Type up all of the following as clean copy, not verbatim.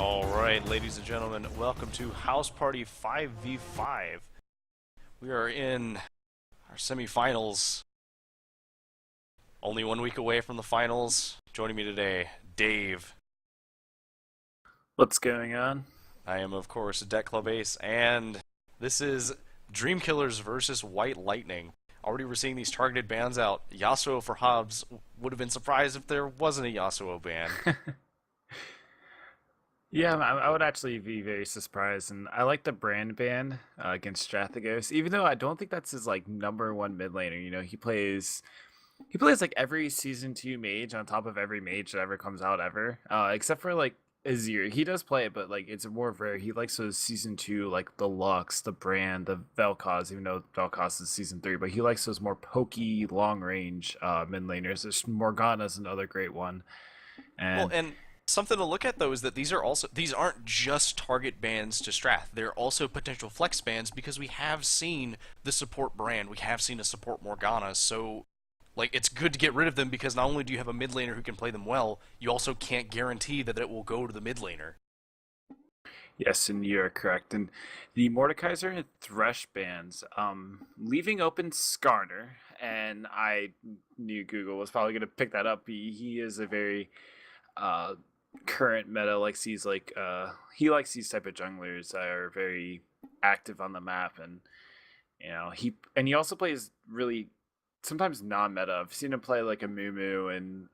Alright, ladies and gentlemen, welcome to House Party 5v5. We are in our semifinals. Only 1 week away from the finals. Joining me today, Dave. What's going on? I am, of course, Deck Club Ace, and this is Dream Killers versus White Lightning. Already we're seeing these targeted bans out. Yasuo for Hobbs. Would have been surprised if there wasn't a Yasuo ban. Yeah, I would actually be very surprised, and I like the brand ban against Strathagos, even though I don't think that's his like number one mid laner. He plays like every season two mage on top of every mage that ever comes out ever, except for like Azir. He does play it, but like it's more rare. He likes those season two like the Lux, the brand, the Vel'Koz, even though Vel'Koz is season three, but he likes those more pokey, long range mid laners. There's Morgana's another great one, Well, and and something to look at though is that these aren't just target bans to Strath. They're also potential flex bans because we have seen the support brand, we have seen a support Morgana, so like it's good to get rid of them because not only do you have a mid laner who can play them well, you also can't guarantee that it will go to the mid laner. yes, and you're correct. And the Mordekaiser and Thresh bans, leaving open Skarner, and I knew Google was probably going to pick that up. He is a very uh, current meta. He likes these type of junglers that are very active on the map, and he also plays really sometimes non-meta. I've seen him play like a Moo and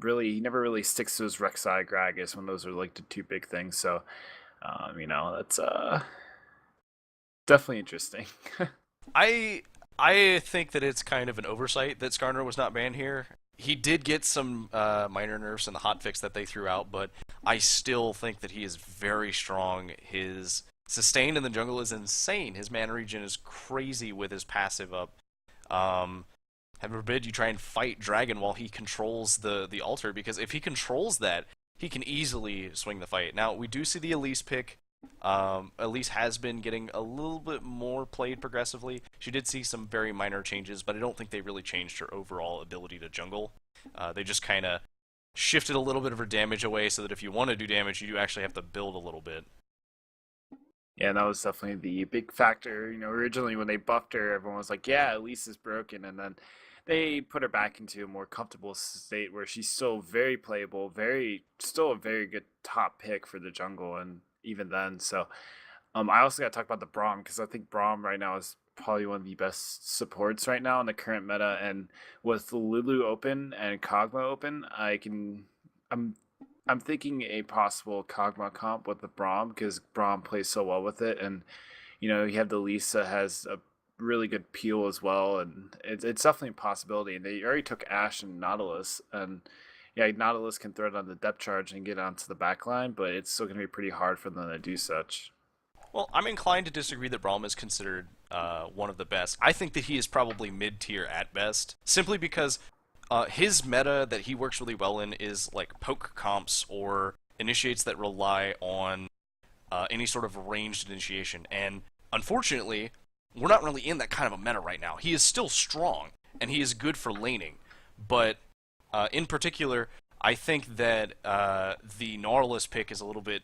really he never really sticks to his Rek'Sai Gragas when those are like the two big things. So that's definitely interesting. I I think that it's kind of an oversight that Skarner was not banned here. He did get some minor nerfs in the hotfix that they threw out, but I still think that he is very strong. His sustain in the jungle is insane. His mana regen is crazy with his passive up. Heaven forbid you try and fight Dragon while he controls the altar, because if he controls that, he can easily swing the fight. Now, we do see the Elise pick. Elise has been getting a little bit more played progressively. She did see some very minor changes, but I don't think they really changed her overall ability to jungle. They just kind of shifted a little bit of her damage away so that if you want to do damage, you do actually have to build a little bit. Yeah, and that was definitely the big factor. Originally when they buffed her, everyone was like, "Yeah, Elise is broken," and then they put her back into a more comfortable state where she's still very playable, still a very good top pick for the jungle, and even then. So, I also got to talk about the Braum because I think Braum right now is probably one of the best supports right now in the current meta, and with Lulu open and Kog'Maw open, I'm I'm thinking a possible Kog'Maw comp with the Braum because Braum plays so well with it, and you have the Lisa has a really good peel as well, and it's definitely a possibility. And they already took Ashe and Nautilus, and yeah, Nautilus can throw it on the depth charge and get onto the back line, but it's still going to be pretty hard for them to do such. Well, I'm inclined to disagree that Braum is considered one of the best. I think that he is probably mid-tier at best, simply because his meta that he works really well in is like poke comps or initiates that rely on any sort of ranged initiation. And unfortunately, we're not really in that kind of a meta right now. He is still strong, and he is good for laning. But in particular, I think that the Nautilus pick is a little bit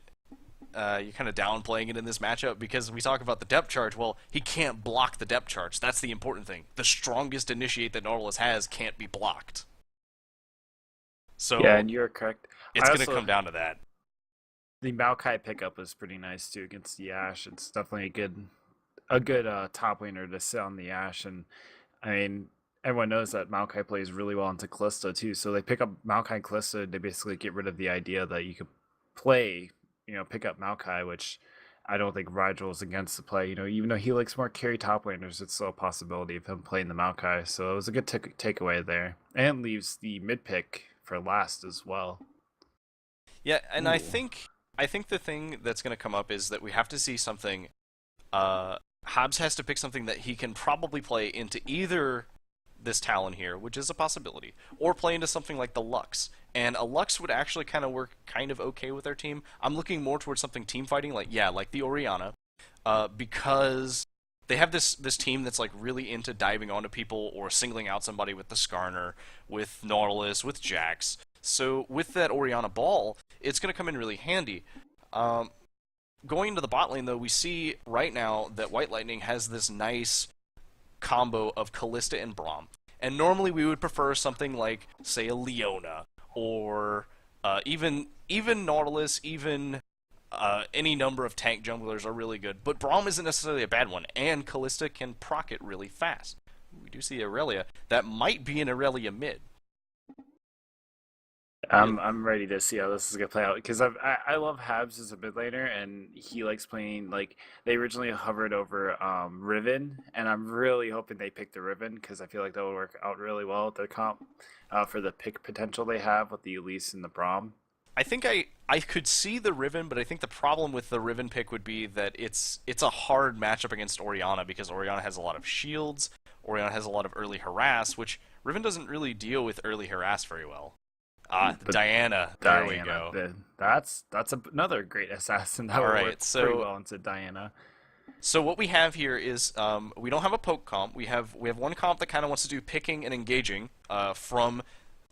you're kind of downplaying it in this matchup because we talk about the depth charge. Well, he can't block the depth charge. That's the important thing. The strongest initiate that Nautilus has can't be blocked. Yeah, So and you're correct. it's I going to also come down to that. The Maokai pickup was pretty nice too against the Ashe. It's definitely a good top laner to sit on the Ashe, and I mean everyone knows that Maokai plays really well into Kalista too. So they pick up Maokai and Kalista. They basically get rid of the idea that you could play, pick up Maokai, which I don't think Rigel is against the play. Even though he likes more carry top laners, it's still a possibility of him playing the Maokai. So it was a good takeaway there, and leaves the mid pick for last as well. Yeah, and Ooh. I think the thing that's going to come up is that we have to see something. Hobbs has to pick something that he can probably play into either this Talon here, which is a possibility, or play into something like the Lux. And a Lux would actually kind of work kind of okay with their team. I'm looking more towards something team fighting, like the Orianna, because they have this team that's like really into diving onto people or singling out somebody with the Skarner, with Nautilus, with Jax. So with that Orianna ball, it's going to come in really handy. Going to the bot lane, though, we see right now that White Lightning has this nice combo of Kalista and Braum. And normally we would prefer something like, say, a Leona, or even Nautilus, even any number of tank junglers are really good. But Braum isn't necessarily a bad one, and Kalista can proc it really fast. We do see Aurelia. That might be an Aurelia mid. I'm ready to see how this is gonna play out because I love Habs as a mid laner and he likes playing like they originally hovered over Riven and I'm really hoping they pick the Riven because I feel like that would work out really well with their comp for the pick potential they have with the Elise and the Braum. I think I could see the Riven, but I think the problem with the Riven pick would be that it's a hard matchup against Orianna because Orianna has a lot of shields, Orianna has a lot of early harass, which Riven doesn't really deal with early harass very well. Diana. There we go. That's another great assassin that would work pretty well into Diana. So what we have here is we don't have a poke comp. We have one comp that kind of wants to do picking and engaging from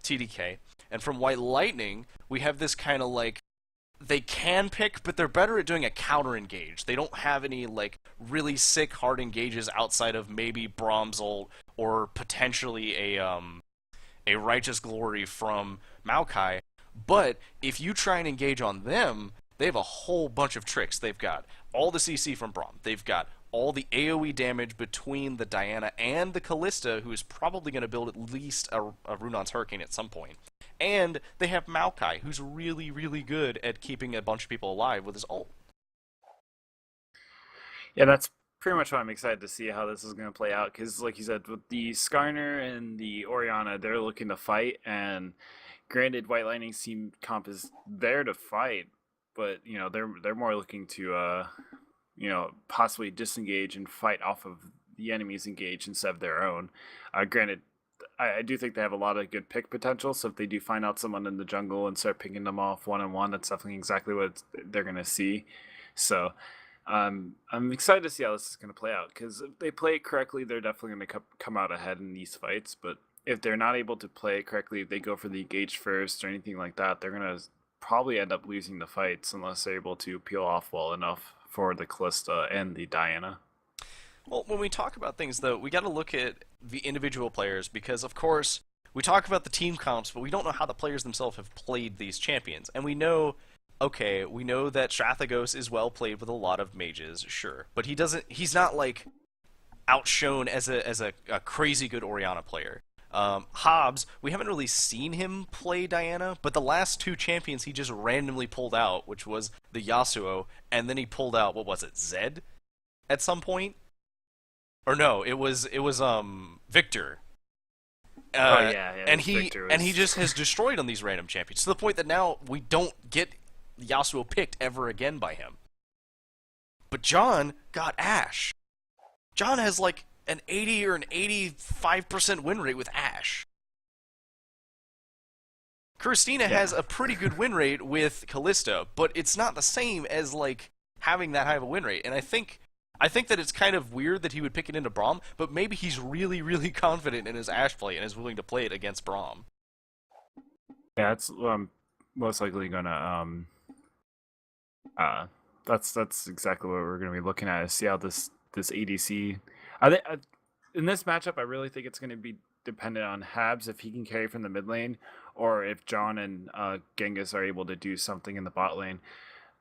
TDK, and from White Lightning we have this kind of like they can pick, but they're better at doing a counter engage. They don't have any like really sick hard engages outside of maybe Braum's ult or potentially a Righteous Glory from Maokai, but if you try and engage on them, they have a whole bunch of tricks. They've got all the CC from Braum. They've got all the AoE damage between the Diana and the Kalista, who is probably going to build at least a Runaan's Hurricane at some point. And they have Maokai, who's really, really good at keeping a bunch of people alive with his ult. Yeah, that's pretty much why I'm excited to see how this is going to play out. Because, like you said, with the Skarner and the Orianna, they're looking to fight. And granted, White Lightning's team comp is there to fight, but you know they're more looking to possibly disengage and fight off of the enemy's engage instead of their own. Granted, I do think they have a lot of good pick potential. So if they do find out someone in the jungle and start picking them off one on one, that's definitely exactly what they're going to see. So. I'm excited to see how this is going to play out because if they play it correctly, they're definitely going to come out ahead in these fights. But if they're not able to play it correctly, if they go for the engage first or anything like that, they're going to probably end up losing the fights unless they're able to peel off well enough for the Kalista and the Diana. Well, when we talk about things, though, we got to look at the individual players because, of course, we talk about the team comps, but we don't know how the players themselves have played these champions. And we know that Strathagos is well played with a lot of mages, sure, but he's not like outshone as a crazy good Orianna player. Hobbs, we haven't really seen him play Diana, but the last two champions he just randomly pulled out, which was the Yasuo, and then he pulled out, what was it, Zed? At some point? Or no, it was Victor. And he just has destroyed on these random champions, to the point that now we don't get Yasuo picked ever again by him. But John got Ashe. John has like an 80 or an 85% win rate with Ashe. Christina has a pretty good win rate with Kalista, but it's not the same as like having that high of a win rate. And I think that it's kind of weird that he would pick it into Braum, but maybe he's really, really confident in his Ashe play and is willing to play it against Braum. Yeah, it's most likely gonna that's exactly what we're going to be looking at, is see how this ADC. In this matchup, I really think it's going to be dependent on Habs if he can carry from the mid lane, or if John and Genghis are able to do something in the bot lane.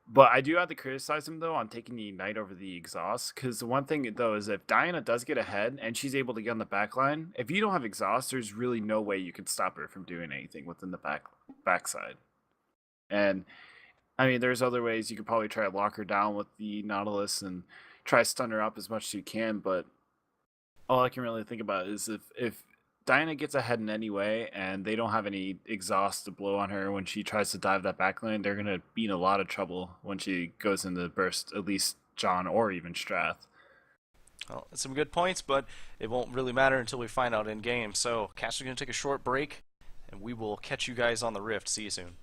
But I do have to criticize him though on taking the Ignite over the Exhaust, because the one thing though is if Diana does get ahead and she's able to get on the back line, if you don't have Exhaust, there's really no way you can stop her from doing anything within the backside. And I mean, there's other ways you could probably try to lock her down with the Nautilus and try to stun her up as much as you can, but all I can really think about is if Diana gets ahead in any way and they don't have any exhaust to blow on her when she tries to dive that backline, they're going to be in a lot of trouble when she goes into burst, at least John or even Strath. Well, that's some good points, but it won't really matter until we find out in game. So, Caster's going to take a short break, and we will catch you guys on the Rift. See you soon.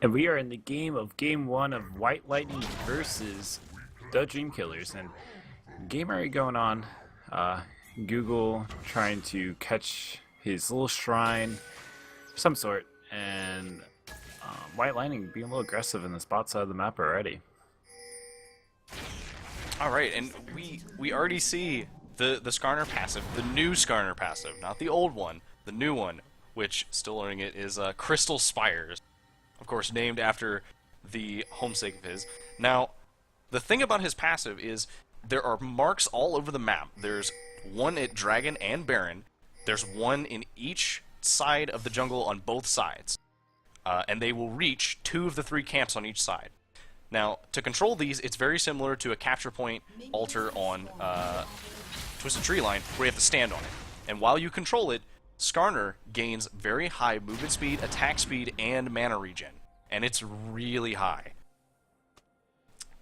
And we are in the game one of White Lightning versus the Dream Killers. And game already going on. Google trying to catch his little shrine of some sort. And White Lightning being a little aggressive in the spot side of the map already. Alright, and we already see the Skarner passive, the new Skarner passive, not the old one, the new one, which, still learning it, is Crystal Spires. Of course, named after the homesake of his. Now, the thing about his passive is there are marks all over the map. There's one at Dragon and Baron. There's one in each side of the jungle on both sides. And they will reach 2 of the 3 camps on each side. Now, to control these, it's very similar to a capture point altar on Twisted Tree Line, where you have to stand on it. And while you control it, Skarner gains very high movement speed, attack speed, and mana regen. And it's really high.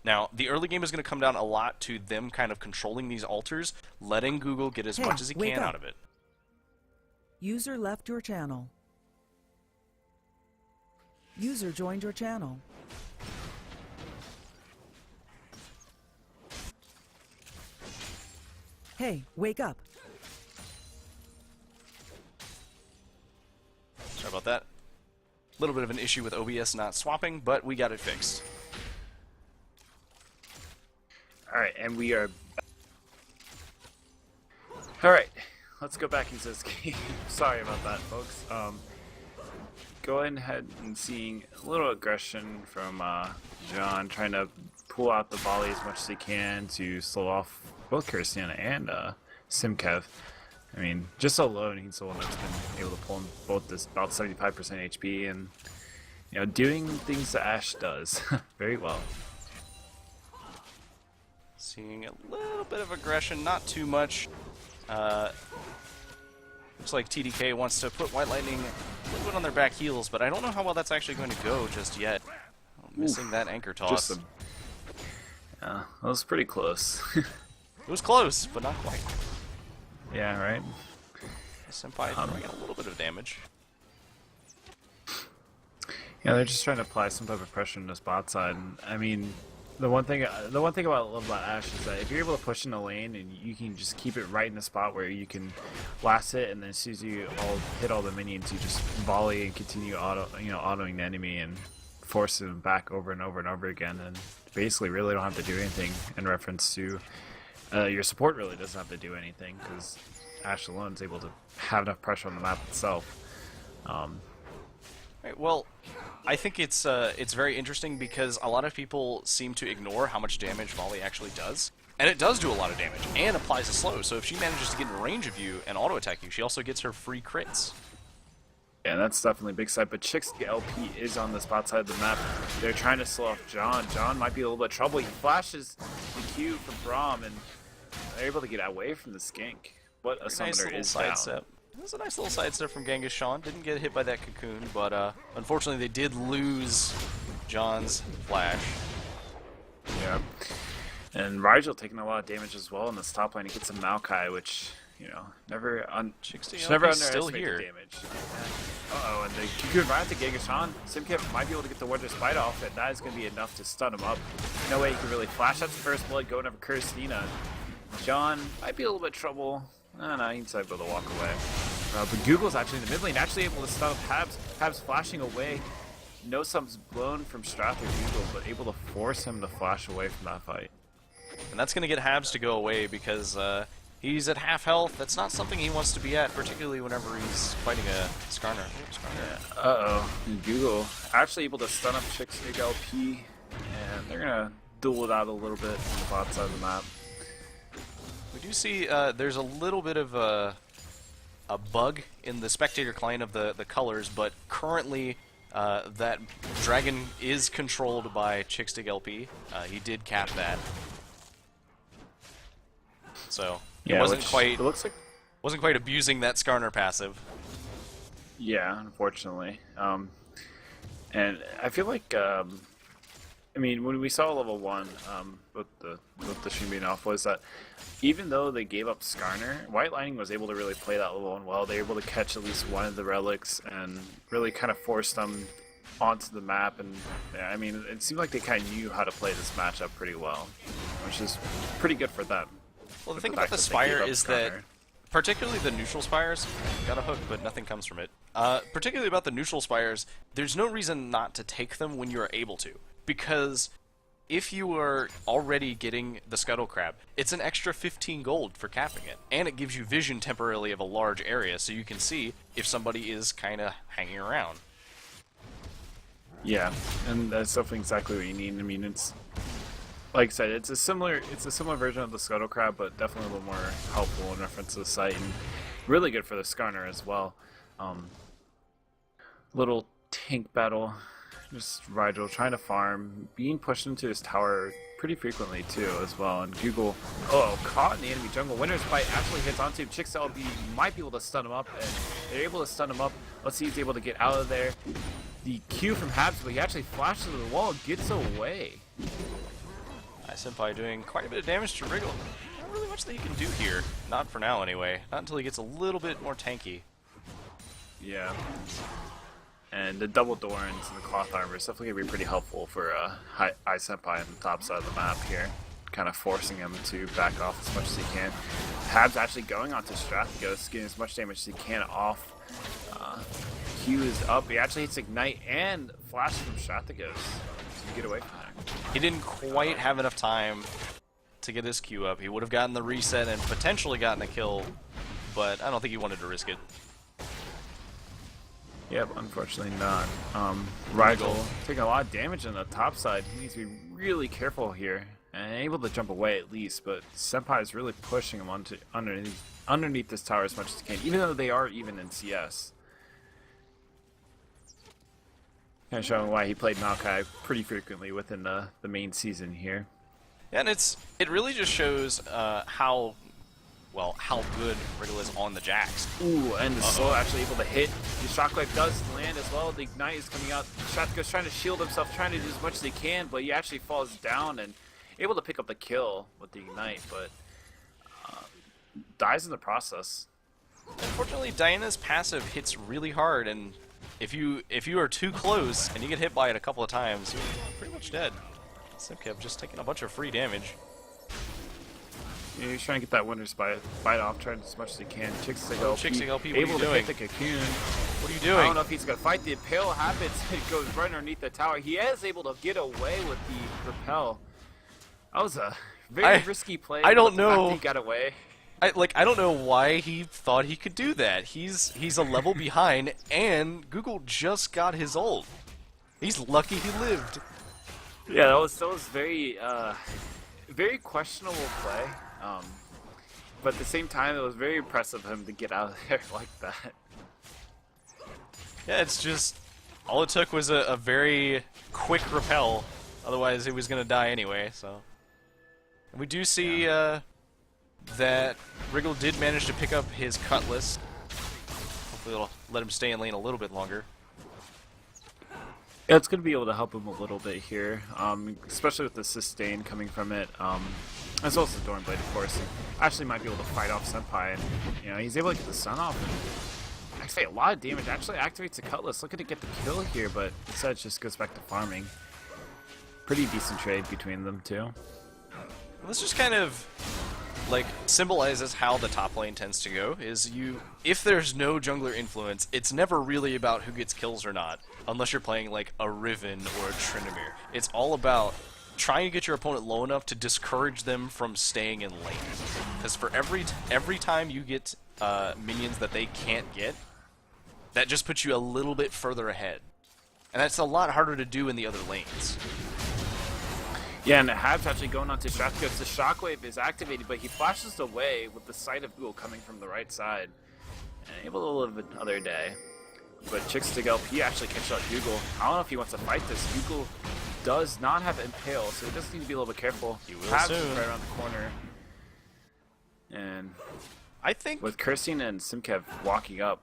Now, the early game is going to come down a lot to them kind of controlling these altars, letting Google get as much as he can out of it. User left your channel. User joined your channel. Hey, wake up. Sorry about that. A little bit of an issue with OBS not swapping, but we got it fixed. Alright, and we are... Alright, let's go back into this game. Sorry about that, folks. Going ahead and seeing a little aggression from John, trying to pull out the volley as much as he can to slow off both Kirstana and Simkev. I mean, just alone, he's the one that's been able to pull in both this about 75% HP and, you know, doing things that Ashe does very well. Seeing a little bit of aggression, not too much. Looks like TDK wants to put White Lightning a little bit on their back heels, but I don't know how well that's actually going to go just yet. Oh, missing that anchor toss. Yeah, that was pretty close. It was close, but not quite. Yeah, right? Senpai throwing in a little bit of damage. Yeah, they're just trying to apply some type of pressure on this bot side. And, I mean, the one thing about love about Ashe is that if you're able to push in the lane and you can just keep it right in the spot where you can blast it, and then as soon as you hit all the minions, you just volley and continue autoing the enemy and force them back over and over and over again, and basically really don't have to do anything in reference to your support really doesn't have to do anything because Ashe alone is able to have enough pressure on the map itself. Right, well, I think it's very interesting because a lot of people seem to ignore how much damage Volley actually does. And it does do a lot of damage, and applies a slow, so if she manages to get in range of you and auto-attack you, she also gets her free crits. Yeah, that's definitely a big side, but Chixty LP is on the spot side of the map. They're trying to slow off John. John might be a little bit of trouble. He flashes the Q from Braum, and they're able to get away from the skink. But a summoner is down. Sidestep. It was a nice little sidestep from Genghis Sean. Didn't get hit by that cocoon, but unfortunately they did lose John's flash. Yeah. And Rigel taking a lot of damage as well in this top lane. He gets a Maokai, which, you know, never underestimate still the here. damage. Uh-oh, and the cocoon right to Genghis Sean. Simkev might be able to get the Wonder Spite off, and that is going to be enough to stun him up. No way he can really flash. That's the first blood going over Kirstina. John might be a little bit trouble. I don't know, he's able to walk away. But Google's actually in the mid lane, actually able to stun up Habs. Habs flashing away. No subs blown from Strath or Google, but able to force him to flash away from that fight. And that's going to get Habs to go away because he's at half health. That's not something he wants to be at, particularly whenever he's fighting a Skarner. Yeah. Uh-oh. And Google actually able to stun up Chixtig LP, and they're going to duel it out a little bit on the bot side of the map. We do see there's a little bit of a bug in the spectator client of the colors, but currently that dragon is controlled by Chixtig LP. He did cap that, so yeah, it wasn't quite. It looks like wasn't quite abusing that Skarner passive. Yeah, unfortunately. And I feel like I mean, when we saw level 1 with the stream being off, was that even though they gave up Skarner, White Lightning was able to really play that level 1 well. They were able to catch at least one of the relics and really kind of force them onto the map, and yeah, I mean, it seemed like they kind of knew how to play this matchup pretty well, which is pretty good for them. Well, the With thing the about fact the that they gave Spire up is that, Skarner. particularly the neutral Spires, got a hook, but nothing comes from it. Particularly about the neutral Spires, there's no reason not to take them when you are able to, because if you are already getting the Scuttle Crab, it's an extra 15 gold for capping it, and it gives you vision temporarily of a large area, so you can see if somebody is kind of hanging around. Yeah, and that's definitely exactly what you need. I mean, it's like I said, it's a similar version of the Scuttle Crab, but definitely a little more helpful in reference to the site, and really good for the Skarner as well. Little tank battle, just Rigel trying to farm, being pushed into his tower pretty frequently too as well. And Google, caught in the enemy jungle. Winter's Bite actually hits onto him. Chicks LB might be able to stun him up, and they're able to stun him up. Let's see if he's able to get out of there. The Q from Habs, but he actually flashes to the wall and gets away. Senpai doing quite a bit of damage to Wriggle. Not really much that he can do here. Not for now, anyway. Not until he gets a little bit more tanky. Yeah. And the double Dorans and the cloth armor is definitely going to be pretty helpful for Senpai on the top side of the map here. Kind of forcing him to back off as much as he can. Habs actually going onto Strathghost, getting as much damage as he can off. Q is up. He actually hits Ignite and flashes from Strathghost to get away from there. He didn't quite have enough time to get his Q up. He would have gotten the reset and potentially gotten a kill, but I don't think he wanted to risk it. Yeah, but unfortunately not. Rigel taking a lot of damage on the top side. He needs to be really careful here and able to jump away at least, but Senpai is really pushing him onto underneath this tower as much as he can, even though they are even in CS. Kind of showing why he played Maokai pretty frequently within the main season here. Yeah, and it really just shows how good Wriggle is on the Jax. Ooh, and the slow actually able to hit. The shockwave does land as well. The Ignite is coming out. Strathghost trying to shield himself, trying to do as much as he can, but he actually falls down and able to pick up the kill with the Ignite, but dies in the process. Unfortunately, Diana's passive hits really hard, and if you are too close and you get hit by it a couple of times, you're pretty much dead. Simkev just taking a bunch of free damage. Yeah, he's trying to get that Winter's Bite off, trying as much as he can. Chixig LP, what are you able to doing? hit the cocoon. What are you I doing? don't know if he's going to fight. The Impale happens. It goes right underneath the tower. He is able to get away with the Repel. That was a very risky play. I don't but the fact know. that he got away. I don't know why he thought he could do that. He's a level behind, and Google just got his ult. He's lucky he lived. Yeah, that was very very questionable play. But at the same time, it was very impressive of him to get out of there like that. Yeah, it's just all it took was a very quick repel. Otherwise, he was gonna die anyway. So we do see that Wriggle did manage to pick up his Cutlass. Hopefully, it'll let him stay in lane a little bit longer. Yeah, it's going to be able to help him a little bit here, especially with the sustain coming from it, as well as the Dornblade, of course. And actually might be able to fight off Senpai, and he's able to get the stun off. And actually, a lot of damage. Actually activates the Cutlass, looking to get the kill here, but instead it just goes back to farming. Pretty decent trade between them two. This just kind of like symbolizes how the top lane tends to go. If there's no jungler influence, it's never really about who gets kills or not, unless you're playing like a Riven or a Tryndamere. It's all about trying to get your opponent low enough to discourage them from staying in lane. Because for every time you get minions that they can't get, that just puts you a little bit further ahead. And that's a lot harder to do in the other lanes. Yeah, and the Habs actually going on to Strathghost. The Shockwave is activated, but he flashes away with the sight of Google coming from the right side. And able to live another day. But Chixig LP actually catches out Google. I don't know if he wants to fight this. Google does not have Impale, so he does need to be a little bit careful. He will Habs soon. is right around the corner. And I think with Kirsten and Simkev walking up,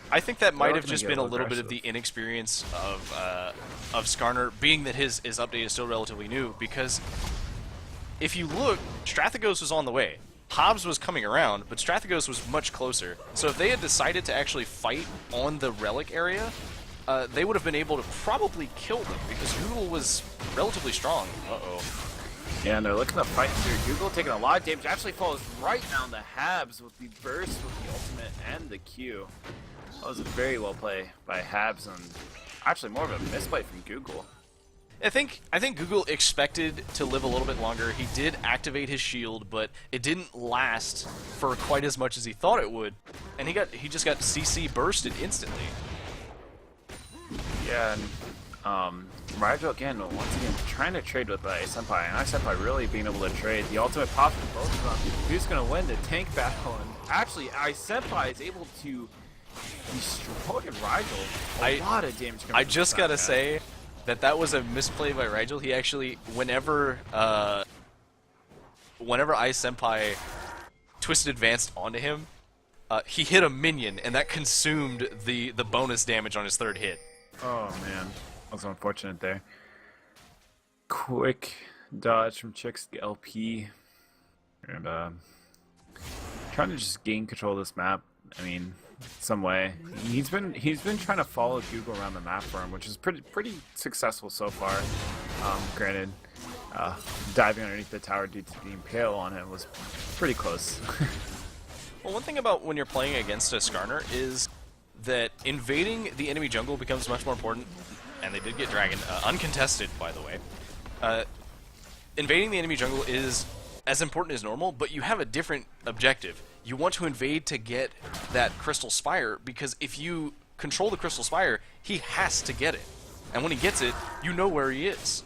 that might all have gonna just get been a a little little bit of the inexperience of Skarner, being that his update is still relatively new, because if you look, Strathghost was on the way. Hobbs was coming around, but Strathghost was much closer. So if they had decided to actually fight on the relic area, they would have been able to probably kill them because Google was relatively strong. Uh-oh. Yeah, and they're looking to fight through. Google taking a lot of damage. Actually falls right down the Habs with the burst, with the ultimate, and the Q. That was a very well play by Habs, and actually more of a misplay from Google. I think Google expected to live a little bit longer. He did activate his shield, but it didn't last for quite as much as he thought it would, and he just got CC bursted instantly. Yeah, and Rigel again, once again, trying to trade with iSenpai, and iSenpai really being able to trade. The ultimate pop for both of them. Who's going to win the tank battle? And actually, iSenpai is able to destroy Rigel. A lot of damage coming I from just that gotta guy. say that was a misplay by Rigel. He actually, whenever iSenpai twisted advanced onto him, he hit a minion, and that consumed the bonus damage on his third hit. Oh man, that was unfortunate there. Quick dodge from Chicks LP, and trying to just gain control of this map. I mean, some way. He's been trying to follow Google around the map for him, which is pretty successful so far. Granted, diving underneath the tower due to the impale on him was pretty close. Well, one thing about when you're playing against a Skarner is that invading the enemy jungle becomes much more important, and they did get Dragon, uncontested, by the way. Invading the enemy jungle is as important as normal, but you have a different objective. You want to invade to get that Crystal Spire, because if you control the Crystal Spire, he has to get it. And when he gets it, you know where he is.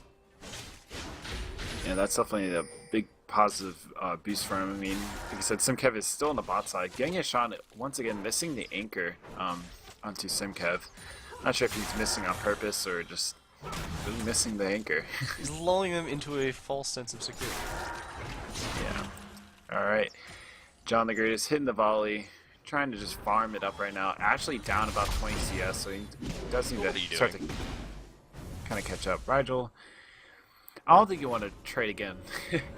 Yeah, that's definitely a big positive boost for him. I mean, like I said, Simkev is still on the bot side. Genghis-Shan, once again, missing the anchor onto Simkev. Not sure if he's missing on purpose or just really missing the anchor. He's lulling them into a false sense of security. Yeah. Alright. John the Greatest hitting the volley. Trying to just farm it up right now. Actually down about 20 CS, so he does need What are you to start to doing? kind of catch up. Rigel, I don't think you want to trade again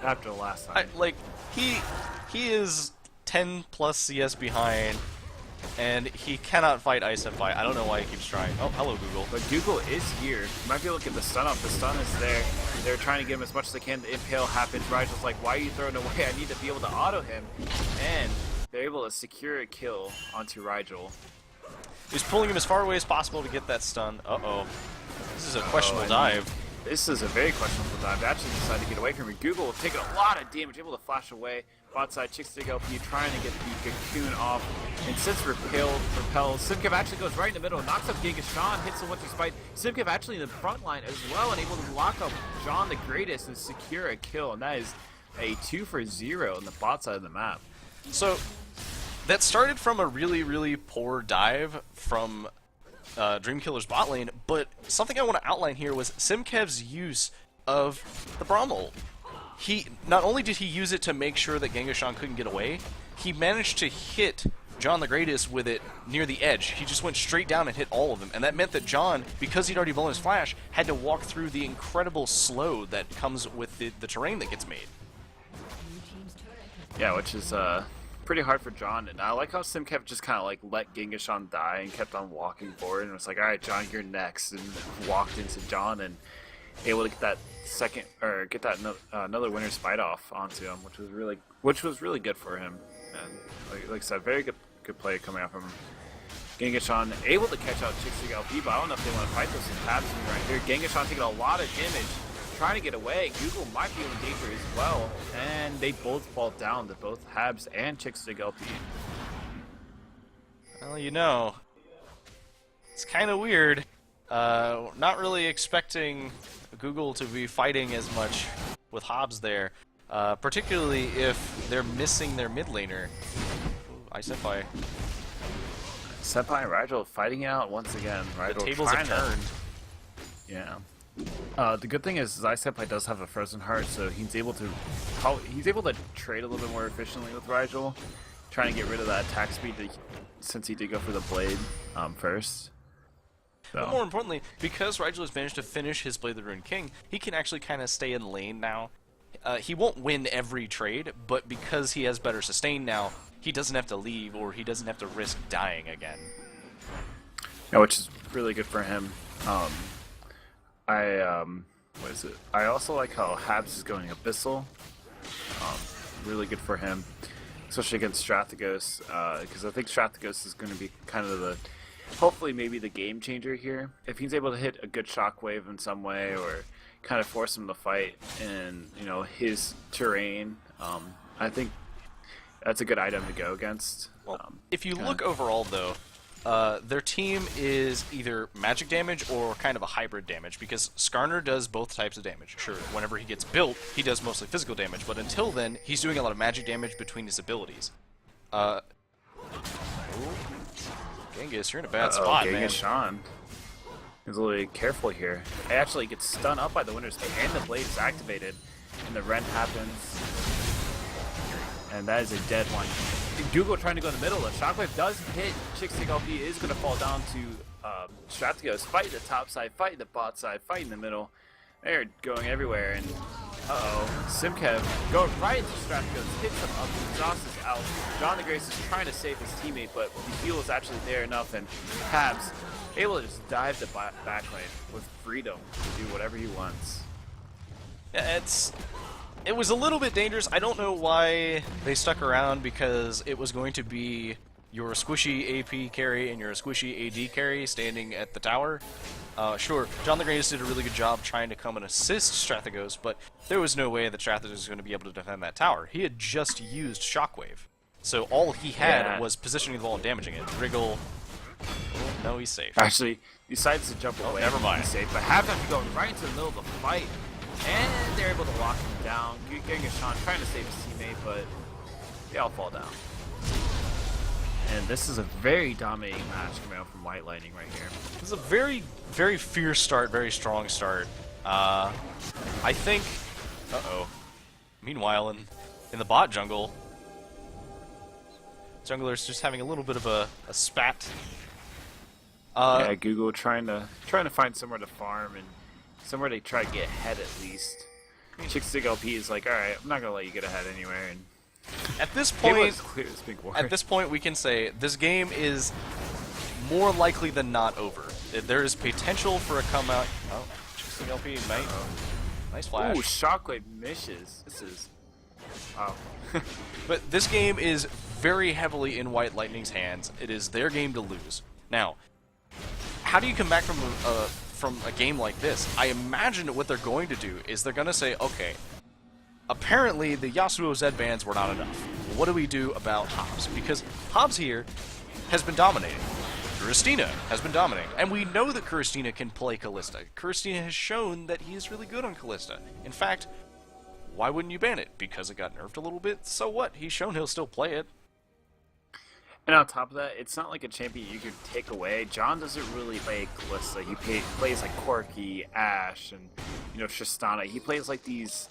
after the last time. He is 10 plus CS behind, and he cannot fight iSenpai. I don't know why he keeps trying. Oh, hello, Google. But Google is here. You might be able to get the stun off. The stun is there. They're trying to get him as much as they can. The impale happens. Rigel's like, why are you throwing it away? I need to be able to auto him. And they're able to secure a kill onto Rigel. He's pulling him as far away as possible to get that stun. Uh-oh. This is a questionable and dive. This is a very questionable dive. They actually decided to get away from it. Google taking a lot of damage, able to flash away. Bot side, Chickstick LP trying to get the cocoon off. And since repels, Simkev actually goes right in the middle, knocks up Genghis-Shan, hits the Winter Spite. Simkev actually in the front line as well, and able to lock up John the Greatest and secure a kill. And that is a 2 for 0 on the bot side of the map. So, that started from a really, really poor dive from Dreamkiller's bot lane, but something I want to outline here was Simkev's use of the Braum ult. Not only did he use it to make sure that Genghis-Shan couldn't get away, he managed to hit John the Greatest with it near the edge. He just went straight down and hit all of them, and that meant that John, because he'd already blown his flash, had to walk through the incredible slow that comes with the terrain that gets made. Yeah, which is pretty hard for John. And I like how Simkev just kind of like let Genghis-Shan die and kept on walking forward and was like, all right, John, you're next, and walked into John and able to get that second or get that another Winter's Spite off onto him, which was really good for him. And like I said, very good play coming out from Genghis-Shan, able to catch out Chickstick LP, but I don't know if they want to fight this with Tabs right here. Genghis-Shan taking a lot of damage, trying to get away. Google might be in danger as well, and they both fall down to both Habs and Chickstick LP. Well, you know, it's kind of weird. Not really expecting Google to be fighting as much with Hobbs there, particularly if they're missing their mid laner. Ooh, iSenpai. Senpai and Rigel fighting out once again. The Rigel tables trying have turned. Yeah. The good thing is Senpai does have a Frozen Heart, so he's able to trade a little bit more efficiently with Rigel, trying to get rid of that attack speed since he did go for the blade first. But more importantly, because Rigel has managed to finish his Blade of the Ruined King, he can actually kind of stay in lane now. He won't win every trade, but because he has better sustain now, he doesn't have to leave or he doesn't have to risk dying again. Yeah, which is really good for him. What is it? I also like how Habs is going Abyssal. Really good for him, especially against Strathagos, because I think Strathagos is going to be kind of hopefully maybe the game changer here. If he's able to hit a good shockwave in some way, or kind of force him to fight in his terrain, I think that's a good item to go against. Well, if you look overall, though, their team is either magic damage or kind of a hybrid damage, because Skarner does both types of damage. Sure, whenever he gets built, he does mostly physical damage, but until then, he's doing a lot of magic damage between his abilities. Genghis, you're in a bad spot, man. Genghis Sean. He's a little careful here. It actually gets stun up by the Winter's Peak, and the blade is activated, and the rend happens. And that is a dead one. Google trying to go in the middle. The shockwave does hit. Chicksig LP is going to fall down to Strathagos. Fight the top side, fight the bot side, fight in the middle. They're going everywhere, and Simkev going right into Strathagos, hits him up, exhaust is out. John the Grace is trying to save his teammate, but the heal is actually there enough, and Habs able to just dive the backlane with freedom to do whatever he wants. It was a little bit dangerous. I don't know why they stuck around, because it was going to be your squishy AP carry and your squishy AD carry standing at the tower. Sure, John the Greatest did a really good job trying to come and assist Strathagos, but there was no way that Strathagos was going to be able to defend that tower. He had just used Shockwave, so all he had was positioning the ball and damaging it. Wriggle. No, he's safe. Actually, he decides to jump away. Never mind. He's safe, but Habs have to go right into the middle of the fight. And they're able to lock him down. Genghis Sean trying to save his teammate, but they all fall down. And this is a very dominating match coming out from White Lightning right here. This is a very, very fierce start, very strong start. I think... Uh-oh. Meanwhile, in the bot jungle, Jungler's just having a little bit of a spat. Yeah, Google trying to find somewhere to farm and somewhere to try to get ahead at least. Chicksig LP is like, alright, I'm not going to let you get ahead anywhere. And at this point, we can say this game is more likely than not over. There is potential for a come out. Oh, Chicksig LP, mate. Nice flash. Ooh, Shockwave misses. This is... Wow. But this game is very heavily in White Lightning's hands. It is their game to lose. Now, how do you come back from a game like this? I imagine what they're going to do is they're going to say, okay, apparently the Yasuo Zed bans were not enough. What do we do about Hobbs? Because Hobbs here has been dominating. Kuristina has been dominating. And we know that Kuristina can play Kalista. Kuristina has shown that he is really good on Kalista. In fact, why wouldn't you ban it? Because it got nerfed a little bit? So what? He's shown he'll still play it. And on top of that, it's not like a champion you can take away. John doesn't really play Kalista. He plays like Corki, Ashe, and Tristana. He plays like these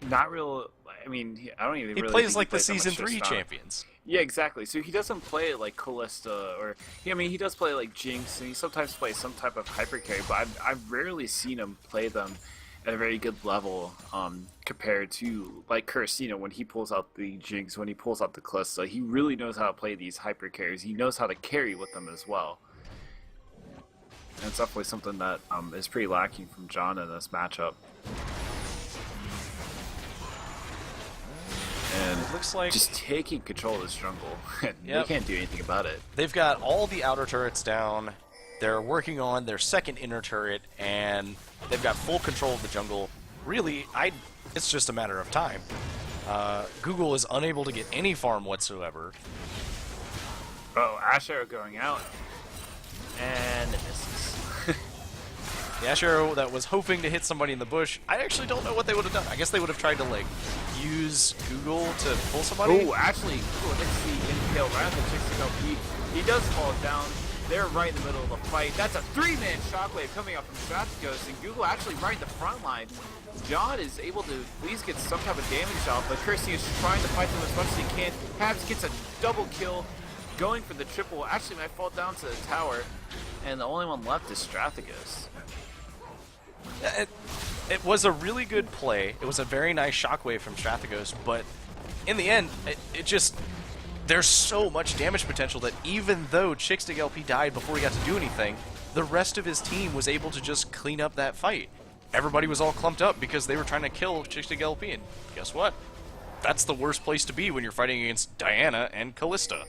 not real. I mean, I don't even. He really plays think like he the plays that Season much 3 Tristana. champions. Yeah, exactly. So he doesn't play it like Kalista, or I mean, he does play like Jinx, and he sometimes plays some type of hyper carry. But I've rarely seen him play them at a very good level compared to like Kuristina when he pulls out the Jinx, when he pulls out the Kalista. He really knows how to play these hyper carries. He knows how to carry with them as well. And it's definitely something that is pretty lacking from John in this matchup. And It looks like just taking control of this jungle. And Yep. they can't do anything about it. they've got all the outer turrets down. They're working on their second inner turret, and they've got full control of the jungle. Really, it's just a matter of time. Google is unable to get any farm whatsoever. Oh, Ashe Arrow going out. And it misses. The Ashe Arrow that was hoping to hit somebody in the bush, I actually don't know what they would have done. I guess they would have tried to, like, use Google to pull somebody. Oh, actually, Google hits the impale right on the Chicksig LP. He does fall down. They're right in the middle of the fight. That's a 3-man shockwave coming up from Strathagos, and Google actually right in the front line. John is able to at least get some type of damage out, but Kirsty is trying to fight them as much as he can. Habs gets a double kill, going for the triple. Actually might fall down to the tower, and the only one left is Strathagos. It was a really good play. It was a very nice shockwave from Strathagos, but in the end, it just... there's so much damage potential that even though Chickstick LP died before he got to do anything, the rest of his team was able to just clean up that fight. Everybody was all clumped up because they were trying to kill Chickstick LP, and guess what? That's the worst place to be when you're fighting against Diana and Callista.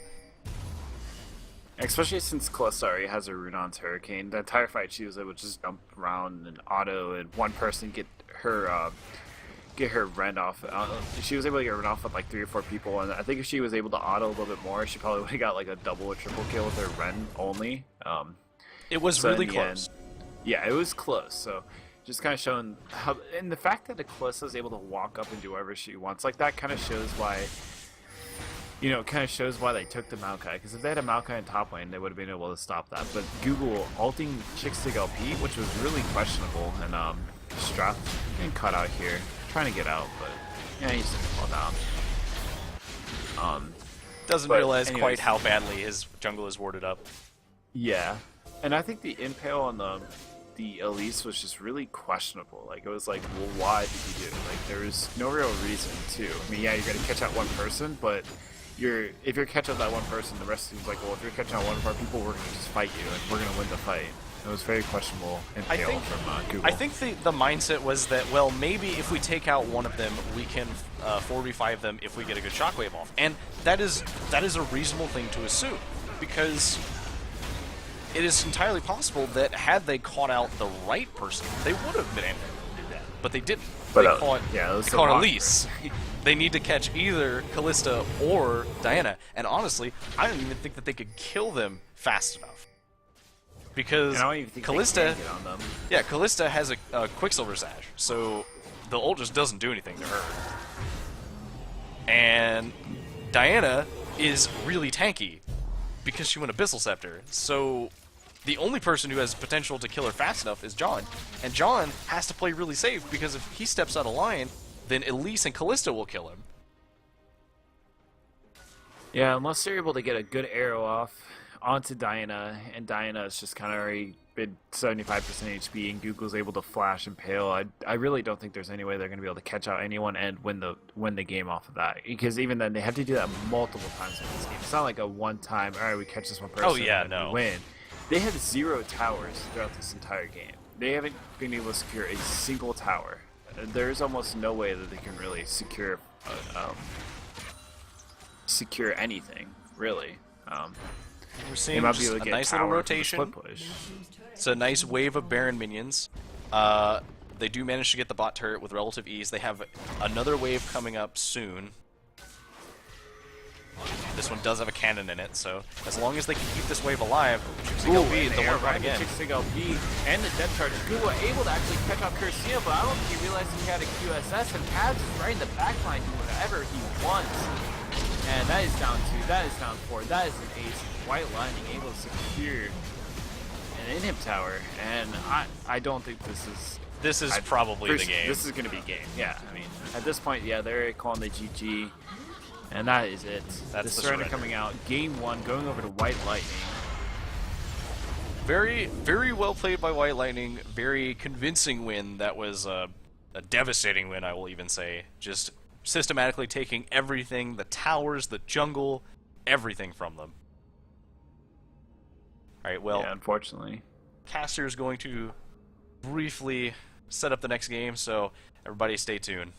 Especially since Callista already has a Runon's Hurricane. The entire fight she was able to just jump around and auto and one person get her Ren off. She was able to get Ren off with like 3 or 4 people, and I think if she was able to auto a little bit more, she probably would have got like a double or triple kill with her Ren only. It was So in really the close. end- yeah, it was close. So just kind of showing how, and the fact that Eclipse is able to walk up and do whatever she wants, like that kind of shows why, you know, kind of shows why they took the Maokai. Because if they had a Maokai in top lane, they would have been able to stop that. But Google ulting Chickstick LP, which was really questionable, and Strap getting cut out here, trying to get out, but yeah, he's gonna fall down. Doesn't But realize anyways. quite how badly his jungle is warded up. Yeah, and I think the impale on the Elise was just really questionable. Like, it was like, well, why did you do it? Like, there was no real reason to. I mean, yeah, you're gonna catch out one person, but if you're catching out that one person, the rest of the team's like, well, if you're catching out one of our people, we're gonna just fight you, and we're gonna win the fight. It was very questionable impale from Google. I think the mindset was that, well, maybe if we take out one of them, we can 4v5 them if we get a good shockwave off. And that is a reasonable thing to assume, because it is entirely possible that had they caught out the right person, they would have been able to do that. But they didn't. But, they caught, yeah, it was they so caught hot. Elise. They need to catch either Callista or Diana. And honestly, I don't even think that they could kill them fast enough. Because And I don't even think Callista, they can get on them. yeah, Callista has a Quicksilver Sash, so the ult just doesn't do anything to her. And Diana is really tanky because she went Abyssal Scepter, so the only person who has potential to kill her fast enough is John. And John has to play really safe because if he steps out of line, then Elise and Callista will kill him. Yeah, unless they're able to get a good arrow off onto Diana, and Diana's just kind of already been 75% HP, and Google's able to flash and pale. I really don't think there's any way they're going to be able to catch out anyone and win the game off of that. Because even then, they have to do that multiple times in this game. It's not like a one-time, all right, we catch this one person, Oh, yeah, and no. we win. They have 0 towers throughout this entire game. They haven't been able to secure a single tower. There's almost no way that they can really secure anything, really. We're They seeing might be just able to a get nice tower little for the rotation. split push. It's a nice wave of Baron minions. They do manage to get the bot turret with relative ease. They have another wave coming up soon. This one does have a cannon in it, so as long as they can keep this wave alive, Chickstick LP, the one run again. Chickstick LP and the depth charge. Google able to actually catch out Curcia, but I don't think he realized he had a QSS, and Paz is right in the backline doing whatever he wants. And that is down 2, that is down 4, that is an ace. White Lightning able to secure an inhib tower, and I don't think this is... This is probably the game. This is going to be game, yeah. I mean, at this point, yeah, they're calling the GG, and that is it. That's the the surrender surrender. coming out. Game 1, going over to White Lightning. Very, very well played by White Lightning. Very convincing win. That was a devastating win, I will even say. Just systematically taking everything, the towers, the jungle, everything from them. Alright, well, Yeah, unfortunately. Caster is going to briefly set up the next game, so everybody stay tuned.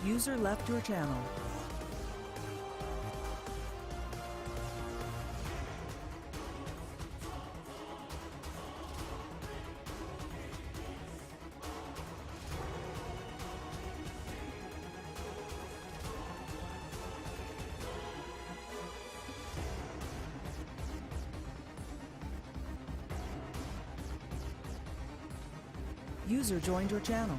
User left your channel. User joined your channel.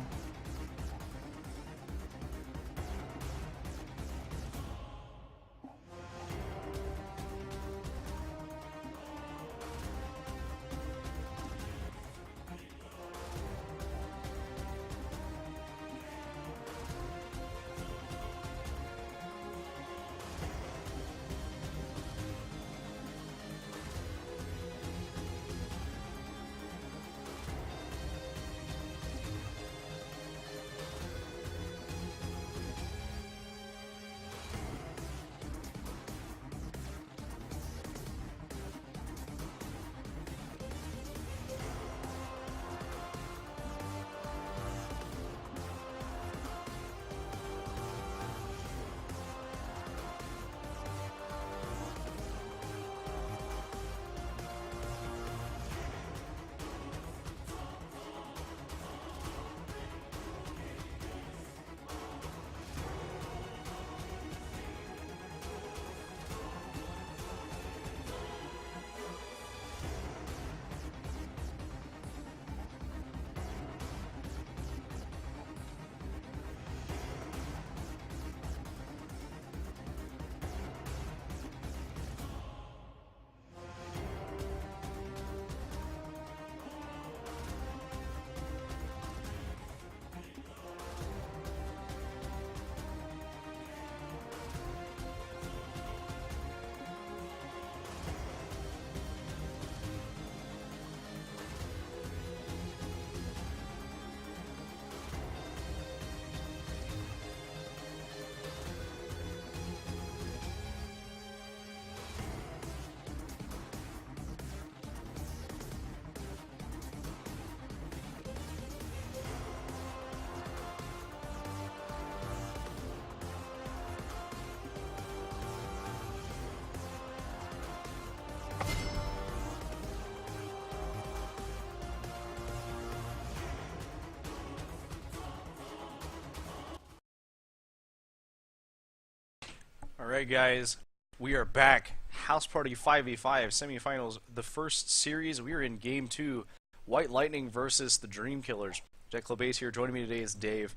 Alright guys, we are back. House Party 5v5 semifinals. The first series, we are in Game 2. White Lightning versus the Dream Killers. Jack LeBase here. Joining me today is Dave.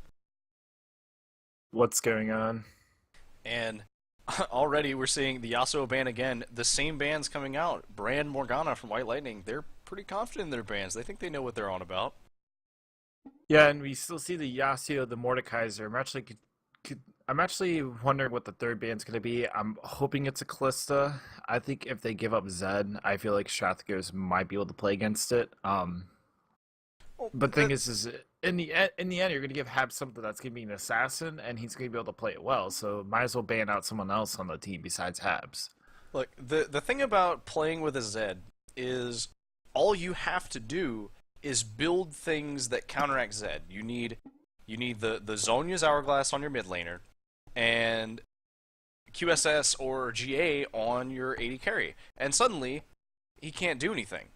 What's going on? And already we're seeing the Yasuo ban again. The same bands coming out. Brand, Morgana from White Lightning. They're pretty confident in their bans. They think they know what they're on about. Yeah, and we still see the Yasuo, the Mordekaiser. I'm actually wondering what the third band's going to be. I'm hoping it's a Callista. I think if they give up Zed, I feel like Strathgos might be able to play against it. But the thing is in the end, you're going to give Hab something that's going to be an assassin, and he's going to be able to play it well. So might as well ban out someone else on the team besides Habs. Look, the thing about playing with a Zed is all you have to do is build things that counteract Zed. You need the Zhonya's Hourglass on your mid laner, and QSS or GA on your AD carry. And suddenly, he can't do anything.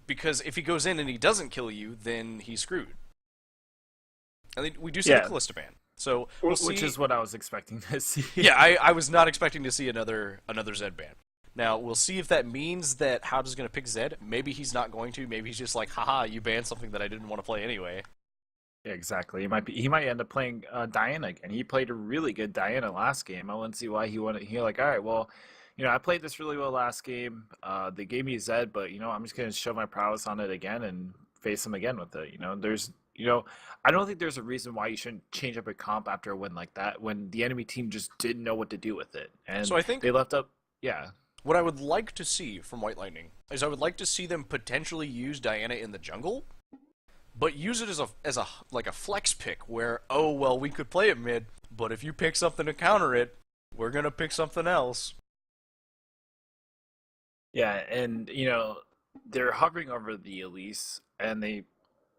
Because if he goes in and he doesn't kill you, then he's screwed. And we do see the Callista ban. So Which is what I was expecting to see. Yeah, I was not expecting to see another Zed ban. Now, we'll see if that means that Howd is going to pick Zed. Maybe he's not going to. Maybe he's just like, haha, you banned something that I didn't want to play anyway. Yeah, exactly. He might end up playing Diana again. He played a really good Diana last game. I wouldn't see why he wouldn't. He like, all right, well, I played this really well last game. They gave me Zed, but I'm just gonna show my prowess on it again and face him again with it. I don't think there's a reason why you shouldn't change up a comp after a win like that when the enemy team just didn't know what to do with it. And so I think they left up. Yeah. What I would like to see from White Lightning is I would like to see them potentially use Diana in the jungle, but use it as a like a flex pick where, oh well, we could play it mid, but if you pick something to counter it, we're gonna pick something else. Yeah, and they're hovering over the Elise, and they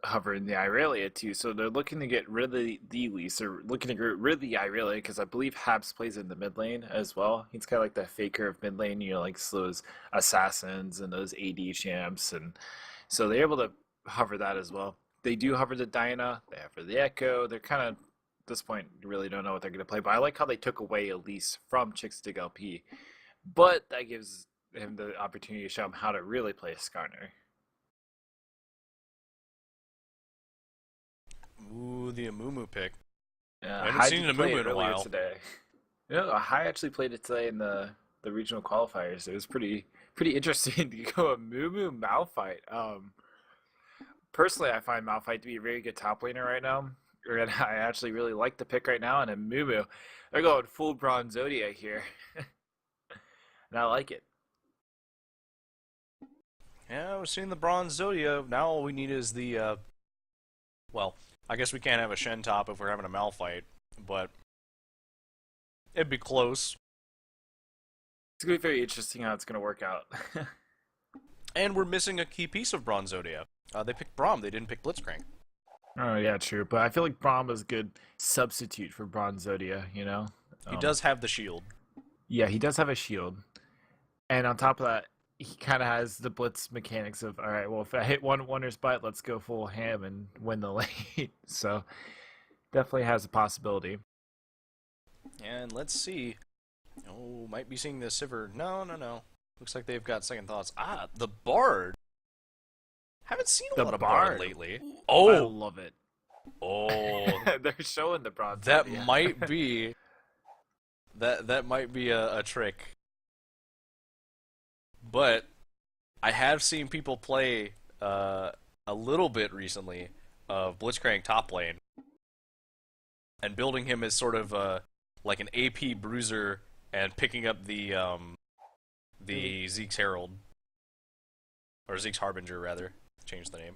hovering the Irelia too. So they're looking to get rid of the Elise. They're looking to get rid of the Irelia because I believe Habs plays in the mid lane as well. He's kind of like the faker of mid lane, like those assassins and those AD champs. And so they're able to hover that as well. They do hover the Diana, they hover the Echo. They're kind of, at this point, you really don't know what they're going to play. But I like how they took away Elise from Chickstig LP. But that gives him the opportunity to show him how to really play Skarner. Ooh, the Amumu pick. Yeah, I haven't Hai seen did an play Amumu it in a earlier while. today. Hai actually played it today in the regional qualifiers. It was pretty interesting to go a Mumu Malphite. Personally, I find Malphite to be a very good top laner right now. And I actually really like the pick right now. And in Mumu, they're going full Bronzodia here. And I like it. Yeah, we're seeing the Bronze Zodia. Now all we need is the, well, I guess we can't have a Shen top if we're having a Malphite, but it'd be close. It's going to be very interesting how it's going to work out. And we're missing a key piece of Bronze Zodia. They picked Braum, they didn't pick Blitzcrank. Oh, yeah, true. But I feel like Braum is a good substitute for Bronzodia, He does have the shield. Yeah, he does have a shield. And on top of that, he kind of has the blitz mechanics of, all right, well, if I hit one Wonder's butt, let's go full ham and win the lane. So definitely has a possibility. And let's see. Oh, might be seeing the Sivir. No. Looks like they've got second thoughts. Ah, the Bard. Haven't seen a lot of Bard lately. I Oh, love it. oh, They're showing the bronze. that might be that might be a trick. But I have seen people play a little bit recently of Blitzcrank top lane and building him as sort of like an AP bruiser and picking up the Zeke's Herald or Zeke's Harbinger rather. Change the name.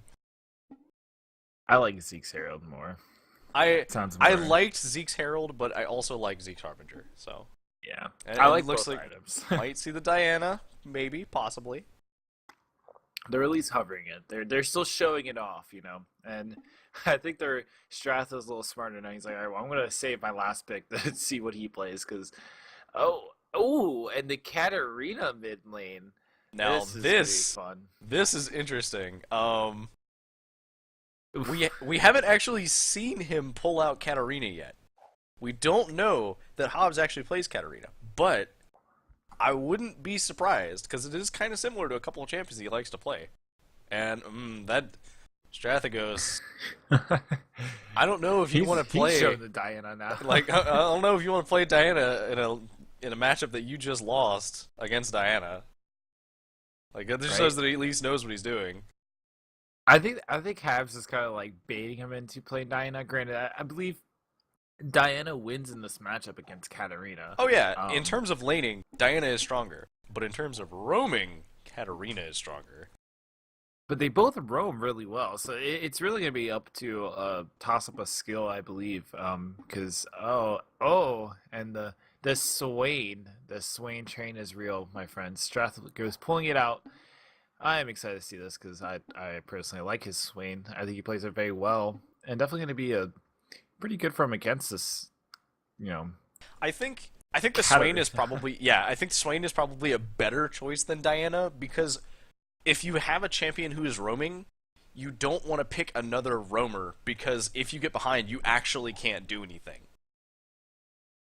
I like Zeke's Herald more. Sounds I more. liked Zeke's Herald, but I also like Zeke's Harbinger. So Yeah. and I it like looks both like items. might see the Diana, maybe, possibly. They're at least hovering it. They're still showing it off, And I think their Strath is a little smarter now. He's like, all right, well, I'm gonna save my last pick to see what he plays because and the Katarina mid lane. Now this is this pretty fun. this is interesting. We haven't actually seen him pull out Katarina yet. We don't know that Hobbs actually plays Katarina, but I wouldn't be surprised because it is kind of similar to a couple of champions he likes to play. And that Strathagos, I don't know if you want to play He's showing the Diana now. like I don't know if you want to play Diana in a matchup that you just lost against Diana. Like that just shows that he at least knows what he's doing. I think Habs is kind of like baiting him into playing Diana. Granted, I believe Diana wins in this matchup against Katarina. Oh yeah, in terms of laning, Diana is stronger, but in terms of roaming, Katarina is stronger. But they both roam really well, so it's really gonna be up to toss up a skill, I believe. Because and the Swain train is real, my friend. Strath goes pulling it out. I am excited to see this because I personally like his Swain. I think he plays it very well, and definitely going to be a pretty good for him against this. I think the Swain is probably I think Swain is probably a better choice than Diana because if you have a champion who is roaming, you don't want to pick another roamer because if you get behind, you actually can't do anything.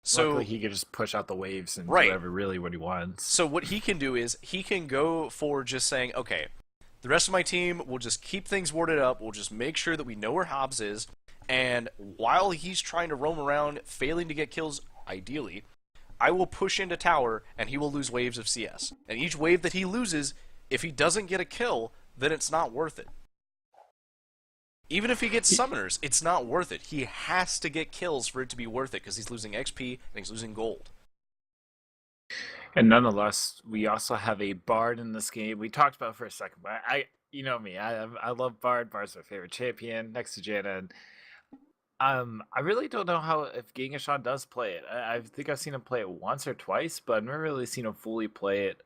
So luckily, he can just push out the waves and do Right. whatever really what he wants. So what he can do is he can go for just saying, okay, the rest of my team will just keep things warded up. We'll just make sure that we know where Hobbs is. And while he's trying to roam around, failing to get kills, ideally, I will push into tower and he will lose waves of CS. And each wave that he loses, if he doesn't get a kill, then it's not worth it. Even if he gets summoners, it's not worth it. He has to get kills for it to be worth it because he's losing XP and he's losing gold. And nonetheless, we also have a Bard in this game. We talked about it for a second, but you know me, I love Bard. Bard's my favorite champion next to Janna. And I really don't know how if Genghis-Khan does play it. I think I've seen him play it once or twice, but I've never really seen him fully play it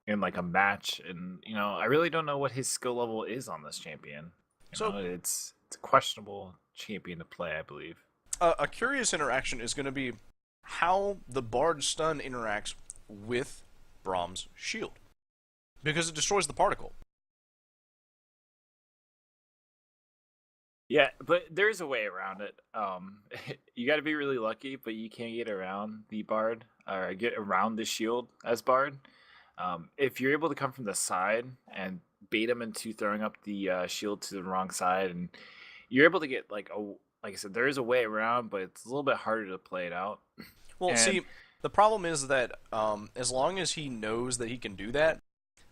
in like a match. And I really don't know what his skill level is on this champion. So It's a questionable champion to play, I believe. a curious interaction is going to be how the Bard stun interacts with Braum's shield, because it destroys the particle. Yeah, but there's a way around it. You got to be really lucky, but you can't get around the Bard or get around the shield as Bard. If you're able to come from the side and bait him into throwing up the shield to the wrong side, and you're able to get like I said, there is a way around, but it's a little bit harder to play it out. Well, And see, the problem is that as long as he knows that he can do that,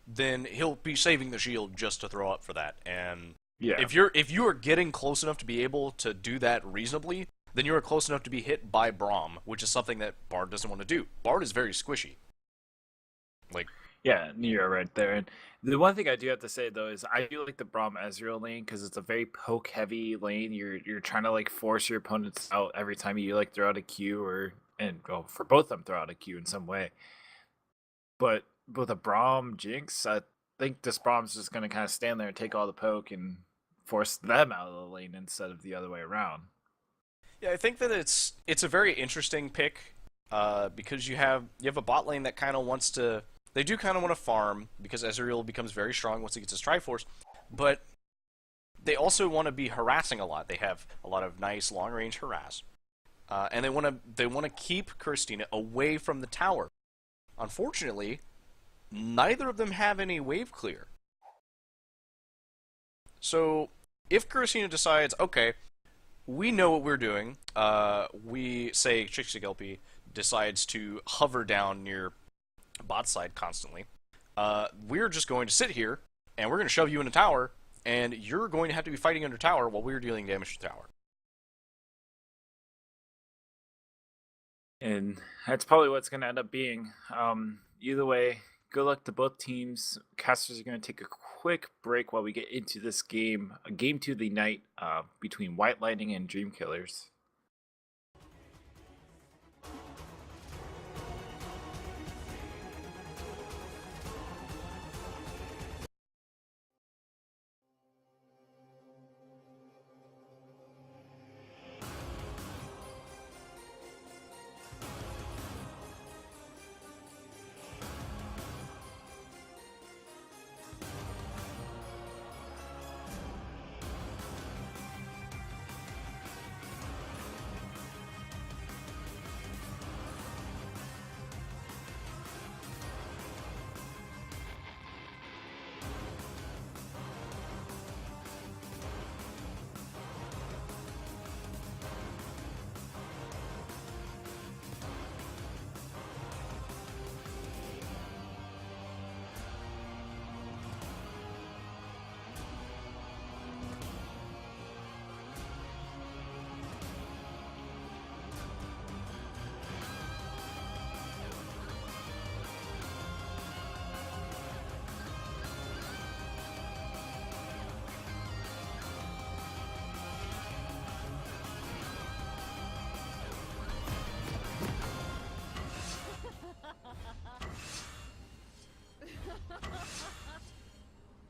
then he'll be saving the shield just to throw up for that. And yeah, if you are getting close enough to be able to do that reasonably, then you are close enough to be hit by Braum, which is something that Bard doesn't want to do. Bard is very squishy. Like, yeah, you're right there. And the one thing I do have to say though is I do like the Braum Ezreal lane because it's a very poke heavy lane. You're trying to like force your opponents out every time you like throw out a Q for both of them throw out a Q in some way. But with a Braum Jinx, I think this Braum's just gonna kind of stand there and take all the poke and force them out of the lane instead of the other way around. yeah, I think that it's a very interesting pick because you have a bot lane that kind of wants to. They do kind of want to farm because Ezreal becomes very strong once he gets his Triforce, but they also want to be harassing a lot. They have a lot of nice long range harass, and they want to keep Christina away from the tower. Unfortunately, neither of them have any wave clear. So if Christina decides, okay, we know what we're doing, we say Chixigilpi decides to hover down near bot side constantly, we're just going to sit here and we're going to shove you in a tower, and you're going to have to be fighting under tower while we're dealing damage to the tower. And that's probably what's going to end up being. Either way, good luck to both teams. Casters are going to take a quick break while we get into this game, game 2 of the night between White Lightning and Dream Killers.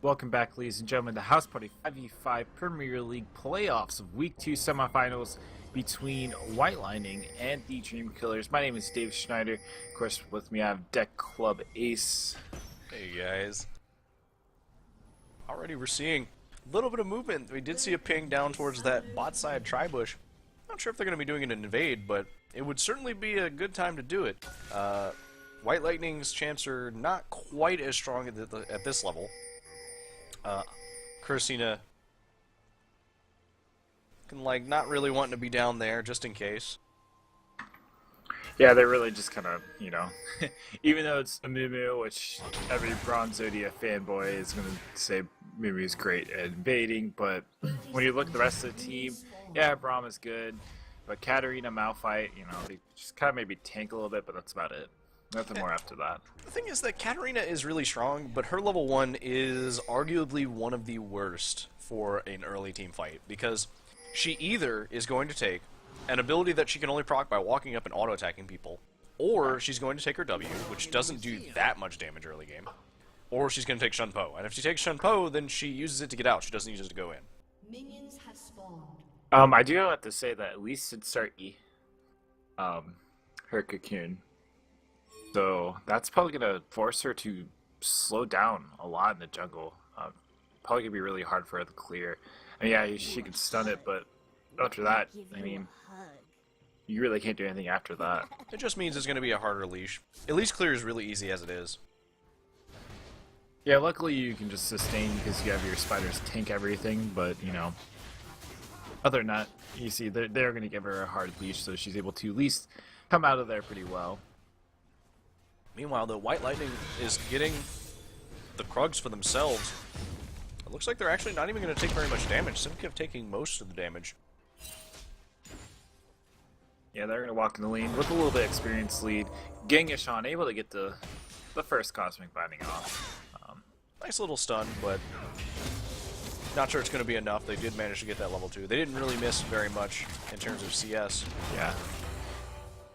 Welcome back, ladies and gentlemen, to House Party 5v5 Premier League playoffs of Week 2 semifinals between White Lightning and the Dream Killers. My name is Dave Schneider. Of course, with me I have Deck Club Ace. Hey guys. Already we're seeing a little bit of movement. We did see a ping down towards that bot side Tribush. Not sure if they're going to be doing it in Invade, but it would certainly be a good time to do it. White Lightning's champs are not quite as strong at this level. Cursina can, like, not really wanting to be down there, just in case. Yeah, they're really just kind of, even though it's a Mumu, which every Bronze Zodia fanboy is going to say Mumu is great at invading, but when you look at the rest of the team, yeah, Braum is good, but Katarina, Malphite, they just kind of maybe tank a little bit, but that's about it. Nothing more after that. The thing is that Katarina is really strong, but her level 1 is arguably one of the worst for an early team fight, because she either is going to take an ability that she can only proc by walking up and auto-attacking people, or she's going to take her W, which doesn't do that much damage early game, or she's going to take Shun Po. And if she takes Shun Po, then she uses it to get out, she doesn't use it to go in. Minions have spawned. I do have to say that at least should start her cocoon. So that's probably gonna force her to slow down a lot in the jungle. Probably gonna be really hard for her to clear. I mean, yeah, she can stun it, but after that, I mean, you really can't do anything after that. It just means it's going to be a harder leash. A leash clear is really easy as it is. Yeah, luckily you can just sustain because you have your spiders tank everything, but, you know, other than that, you see, they're going to give her a hard leash, so she's able to at least come out of there pretty well. Meanwhile, the White Lightning is getting the Krugs for themselves. It looks like they're actually not even going to take very much damage. Simkev taking most of the damage. Yeah, they're going to walk in the lane with a little bit of experience lead. Genghis-Khan able to get the first Cosmic Binding off. Nice little stun, but not sure it's going to be enough. They did manage to get that level 2. They didn't really miss very much in terms of CS. Yeah.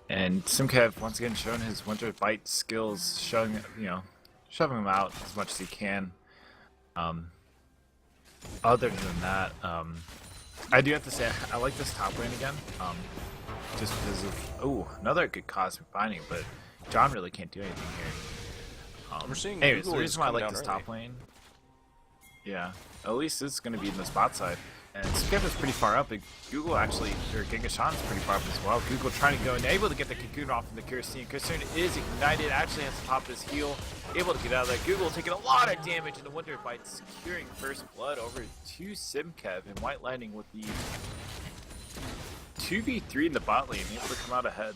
And Simkev, once again, showing his Winter Bite skills, showing, you know, shoving him out as much as he can. Other than that, I do have to say, I like this top lane again. Just because of, another good Cosmic Binding, but John really can't do anything here. We're seeing anyways, Google the is reason why I coming like down this early. top lane, yeah, at least it's going to be in the spot side. And Simkev is pretty far up, and Google actually, or Genghis-Khan is pretty far up as well. Google trying to go and able to get the Cocoon off from the Kirstine. Kirstine is ignited, actually has to pop his heal, able to get out of there. Google taking a lot of damage in the Winter Bite, securing first blood over to Simkev, and White Lightning with the 2v3 in the bot lane, able to come out ahead.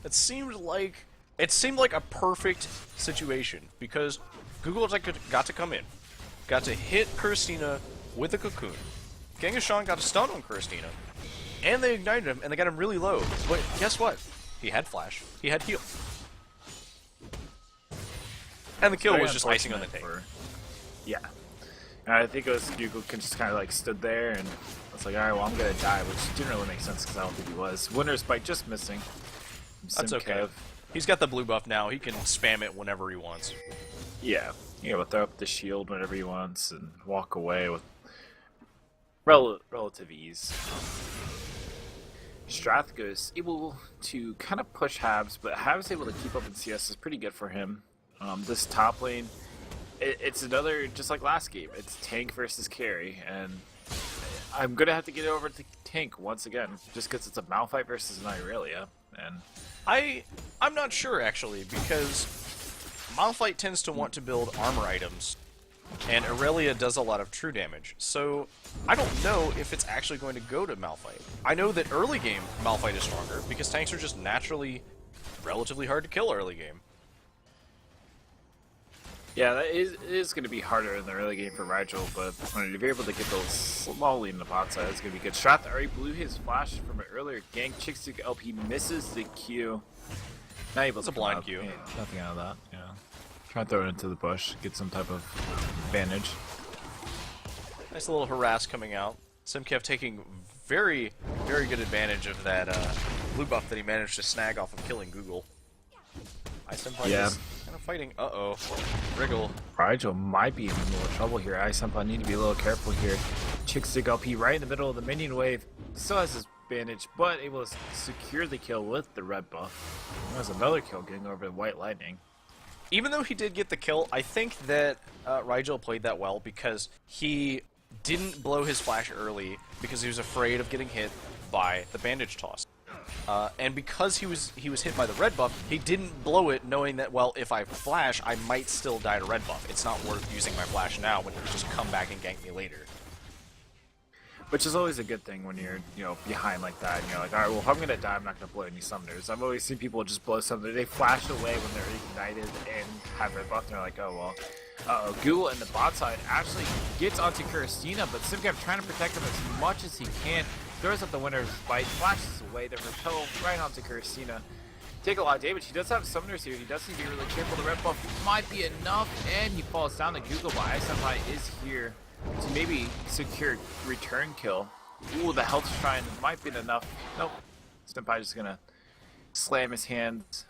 It seemed like a perfect situation because Google got to come in, got to hit Kirstina with a cocoon. Genghis-Khan got a stun on Kirstina, and they ignited him, and they got him really low. But guess what? He had flash. He had heal. And the kill Very was just icing on the cake. Yeah. And I think it was Google just kind of like stood there and was like, alright, well, I'm going to die, which didn't really make sense because I don't think he was. Winter's Bite just missing. That's okay. He's got the blue buff now. He can spam it whenever he wants. Yeah. He'll throw up the shield whenever he wants and walk away with relative ease. Strathgos able to kind of push Habs, but Habs able to keep up in CS is pretty good for him. This top lane, it's another, just like last game, it's tank versus carry, and I'm going to have to get over to tank once again, just because it's a Malphite versus an Irelia, and I'm not sure, actually, because Malphite tends to want to build armor items, and Aurelia does a lot of true damage, so I don't know if it's actually going to go to Malphite. I know that early game Malphite is stronger, because tanks are just naturally relatively hard to kill early game. yeah, it is going to be harder in the early game for Rigel, but if you're able to get those small lead in the bot side, it's going to be good. Strath already blew his flash from an earlier gank. Chicksuk LP misses the Q. Not able It's to a blind come out. Q. Yeah, nothing out of that, yeah. Try to throw it into the bush, get some type of advantage. Nice little harass coming out. Simkev taking very, very good advantage of that blue buff that he managed to snag off of killing Google. Isenpai Yeah. is kind of fighting. Uh-oh. Wriggle. Rigel might be in a little trouble here. Isenpai need to be a little careful here. Chicksuk LP right in the middle of the minion wave. Still has his advantage, but able to secure the kill with the red buff. There's another kill getting over the White Lightning. Even though he did get the kill, I think that Rigel played that well because he didn't blow his flash early because he was afraid of getting hit by the bandage toss. And because he was hit by the red buff, he didn't blow it knowing that, well, if I flash, I might still die to red buff. It's not worth using my flash now when he can just come back and gank me later. Which is always a good thing when you're, behind like that. And you're like, alright, well, if I'm gonna die, I'm not gonna blow any summoners. I've always seen people just blow summoners. They flash away when they're ignited and have red buff, and they're like, oh, well. Google in the bot side actually gets onto Kirstina, but Simkev trying to protect him as much as he can. Throws up the Winter's Bite, flashes away, the repel right onto Kirstina. Take a lot of damage. He does have summoners here. He does need to be really careful. The red buff might be enough, and he falls down to Google, but Isenpai is here to maybe secure return kill. Ooh, the health shrine might be enough. Nope. Senpai just gonna slam his hands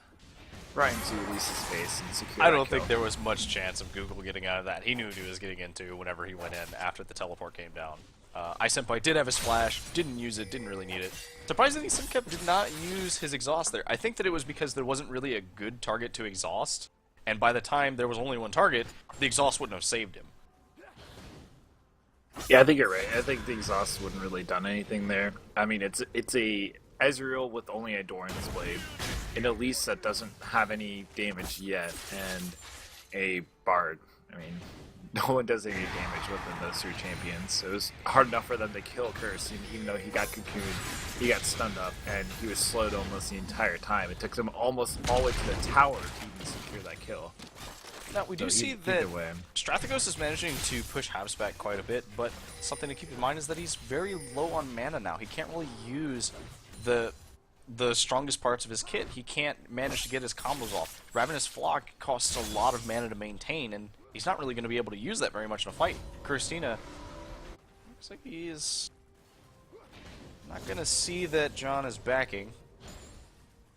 right into Elise's face and secure I that don't think kill. there was much chance of Google getting out of that. He knew what he was getting into whenever he went in after the teleport came down. iSenpai did have his flash, didn't use it, didn't really need it. Surprisingly, Simkev did not use his exhaust there. I think that it was because there wasn't really a good target to exhaust, and by the time there was only one target, the exhaust wouldn't have saved him. Yeah, I think you're right. I think the exhaust wouldn't really done anything there. I mean, it's a Ezreal with only a Doran's Blade, an Elise that doesn't have any damage yet, and a Bard. I mean, no one does any damage within those three champions, so it was hard enough for them to kill Curse, even though he got cocooned, he got stunned up, and he was slowed almost the entire time. It took them almost all the way to the tower to even secure that kill. Now, we do So see either that way. Strathagos is managing to push Habs back quite a bit, but something to keep in mind is that he's very low on mana now. He can't really use the strongest parts of his kit. He can't manage to get his combos off. Ravenous Flock costs a lot of mana to maintain, and he's not really going to be able to use that very much in a fight. Christina looks like he is not going to see that John is backing.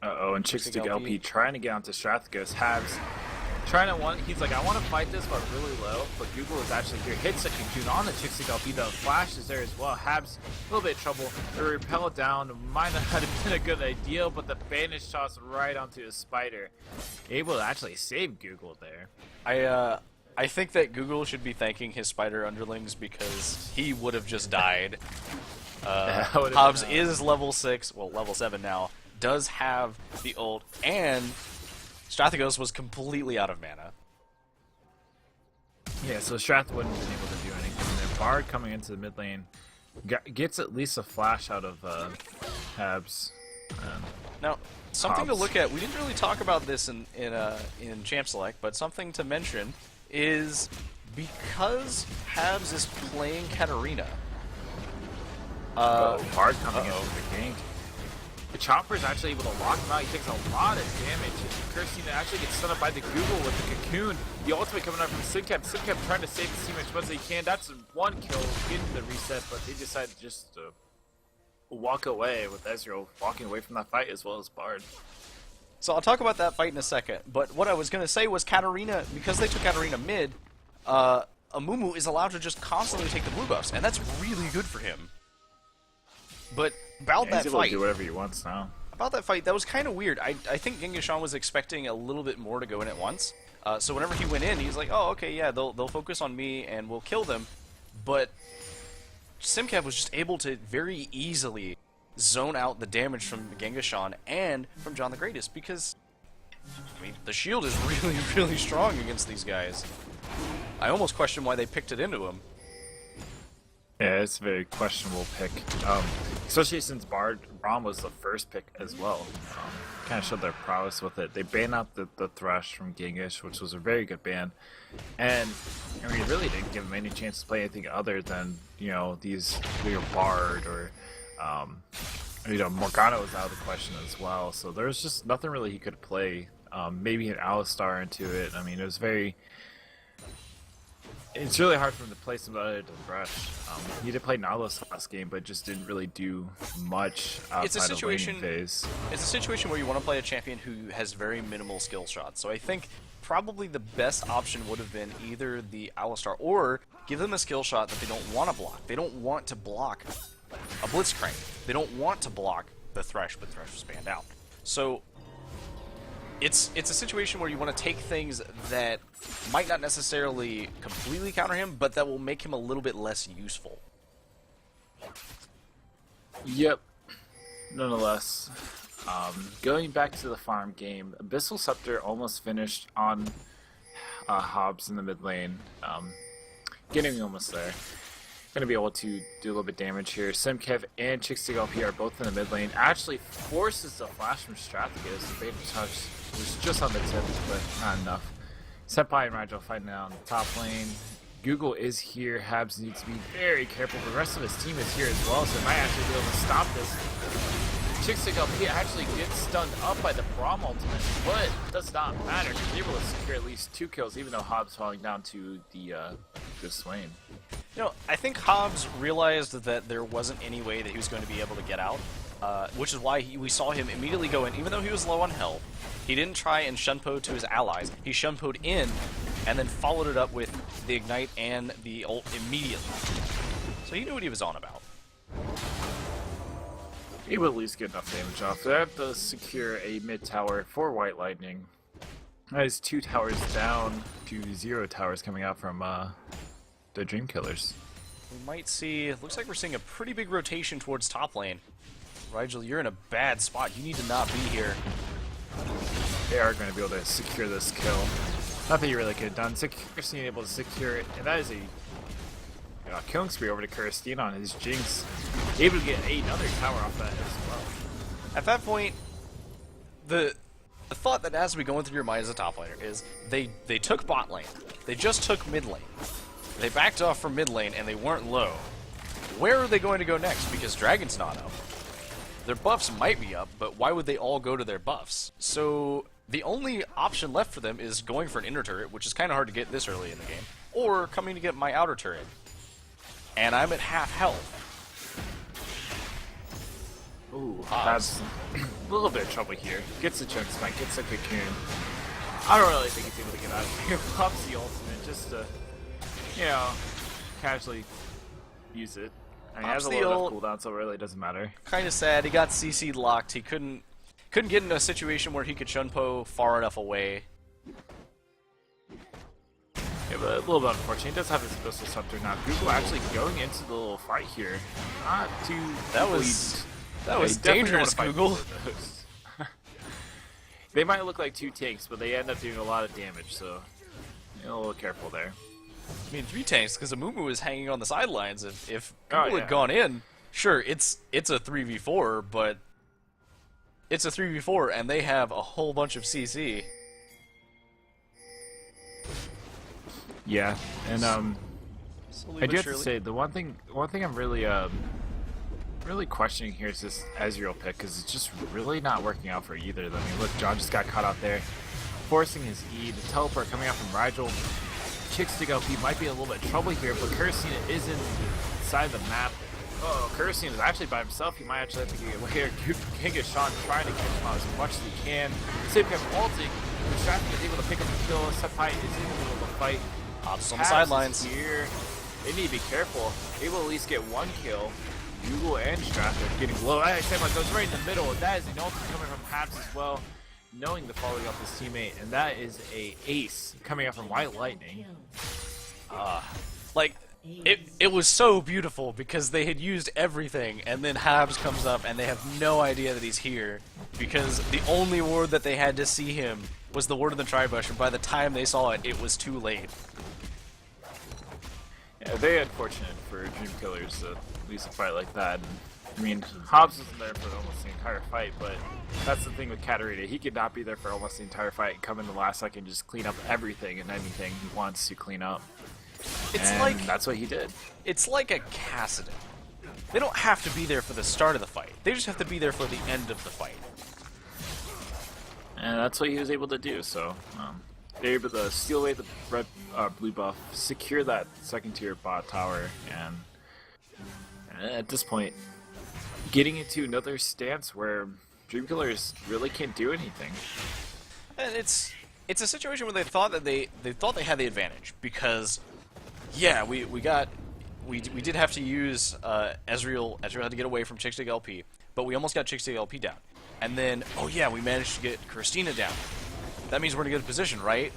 Uh-oh, and Chickstick LP. LP trying to get onto Strathagos. Habs trying to he's like, I want to fight this, but really low. But Google is actually here. Hits a cocoon on the Chickstick LP. The flash is there as well. Habs a little bit of trouble. The repel down might not have been a good idea, but the banish shots right onto a spider. Able to actually save Google there. I think that Google should be thanking his spider underlings because he would have just died. That would've Hobbs been, is level 6, well, level 7 now, does have the ult, and Strathagos was completely out of mana. Yeah, so Strath wouldn't have been able to do anything there. Bard coming into the mid lane gets at least a flash out of Habs. Now, something to Hobbs. look at, we didn't really talk about this in Champ Select, but something to mention is because Habs is playing Katarina. Bard coming into the gank. The Chopper's actually able to lock him out. He takes a lot of damage. Kirstina actually gets stunned up by the Google with the cocoon. The ultimate coming out from Simkev. Simkev trying to save the team as much as he can. That's one kill, getting the reset, but they decided just to walk away with Ezreal walking away from that fight as well as Bard. So I'll talk about that fight in a second, but what I was going to say was Katarina, because they took Katarina mid, Amumu is allowed to just constantly take the blue buffs, and that's really good for him. But about Yeah, that he's able to fight, do whatever he wants now. that was kind of weird. I think Genghis was expecting a little bit more to go in at once. So whenever he went in, he's like, oh, okay, yeah, they'll focus on me and we'll kill them. But Simkev was just able to very easily zone out the damage from Genghis and from John the Greatest because, I mean, the shield is really, really strong against these guys. I almost question why they picked it into him. Yeah, it's a very questionable pick. Especially since Braum was the first pick as well. Kind of showed their prowess with it. They banned out the Thresh from Genghis, which was a very good ban. And I mean, really didn't give him any chance to play anything other than, you know, these Bard or, Morgana was out of the question as well. So there was just nothing really he could play. Maybe an Alistar into it. I mean, it was very... It's really hard for him to play somebody other than Thresh. He did play Nautilus last game, but just didn't really do much outside of laning phase. It's a situation where you want to play a champion who has very minimal skill shots. So I think probably the best option would have been either the Alistar or give them a skill shot that they don't want to block. They don't want to block a Blitzcrank. They don't want to block the Thresh, but Thresh was banned out. So it's a situation where you want to take things that might not necessarily completely counter him, but that will make him a little bit less useful. Yep. Nonetheless, going back to the farm game, Abyssal Scepter almost finished on Hobbs in the mid lane. Getting almost there. Going to be able to do a little bit damage here. Simkev and Chickstick LP are both in the mid lane. Actually forces the flash from Strathagos. The bait touch was just on the tip, but not enough. Senpai and Rigel fighting out on the top lane. Google is here. Habs needs to be very careful. The rest of his team is here as well, so they might actually be able to stop this. Chickstick LP actually gets stunned up by the Braum ultimate, but it does not matter. He's able to secure at least 2 kills, even though Hobbs falling down to the Swain. You know, I think Hobbs realized that there wasn't any way that he was going to be able to get out, which is why we saw him immediately go in, even though he was low on health. He didn't try and shunpo to his allies. He shunpoed in, and then followed it up with the Ignite and the ult immediately. So he knew what he was on about. He will at least get enough damage off. They have to secure a mid tower for White Lightning. That is 2 towers down to 0 towers coming out from the Dream Killers. We might see... Looks like we're seeing a pretty big rotation towards top lane. Rigel, you're in a bad spot. You need to not be here. They are going to be able to secure this kill. Nothing you really could have done. Kirstine able to secure it, and that is a killing spree over to Kirstine on his Jinx. Able to get another tower off that as well. At that point, the thought that has to be going through your mind as a top laner is they took bot lane. They just took mid lane. They backed off from mid lane and they weren't low. Where are they going to go next? Because Dragon's not up. Their buffs might be up, but why would they all go to their buffs? So the only option left for them is going for an inner turret, which is kind of hard to get this early in the game, or coming to get my outer turret. And I'm at half health. Ooh, that's a little bit of trouble here. Gets the chunk spike, gets the cocoon. I don't really think he's able to get out of here. Pops the ultimate just to, casually use it. I mean, he has a little bit of cooldown, so it really doesn't matter. Kind of sad. He got CC'd locked. He couldn't get into a situation where he could Shunpo far enough away. Yeah, but a little bit unfortunate. He does have his Abyssal Scepter now. Google actually going into the little fight here. Not too... That was dangerous, Google. They might look like 2 tanks, but they end up doing a lot of damage, so a little careful there. I mean, 3 tanks, because Amumu is hanging on the sidelines. If Google yeah. had gone in, sure, it's a 3v4, but it's a 3v4, and they have a whole bunch of CC. Yeah, and Slowly I but do have to surely. say the one thing I'm really questioning here is this Ezreal pick, because it's just really not working out for either of them. I mean, look, John just got caught out there, forcing his E. The teleport coming out from Rigel. Chickstick LP might be in a little bit of trouble here, but Kirstine is inside the map. Oh, Kirstine is actually by himself. He might actually have to get away here. Gigashan trying to catch him out as much as he can. Save him ulting. Stratton is able to pick up the kill. Sephi is in the middle of the fight. Hops on the sidelines. Here. They need to be careful. They will at least get 1 kill. Google and Stratton getting low. Sephi goes right in the middle, and that is an ultimate coming from Habs as well, knowing the following up his teammate, and that is a ace coming up from White Lightning. It was so beautiful because they had used everything, and then Habs comes up and they have no idea that he's here because the only word that they had to see him was the word of the Tribush, and by the time they saw it, it was too late. Yeah, very unfortunate for Dream Killers to lose a fight like that. I mean, Hobbs wasn't there for almost the entire fight, but that's the thing with Katarina. He could not be there for almost the entire fight and come in the last second and just clean up everything and anything he wants to clean up. And that's what he did. It's like a Kassadin. They don't have to be there for the start of the fight. They just have to be there for the end of the fight. And that's what he was able to do, so they're able to steal away the blue buff, secure that second tier bot tower, and at this point, getting into another stance where Dream Killers really can't do anything. And it's a situation where they thought that they thought they had the advantage because, yeah, we did have to use Ezreal. Ezreal had to get away from Chickstick LP, but we almost got Chickstick LP down. And then, oh yeah, we managed to get Christina down. That means we're in a good position, right?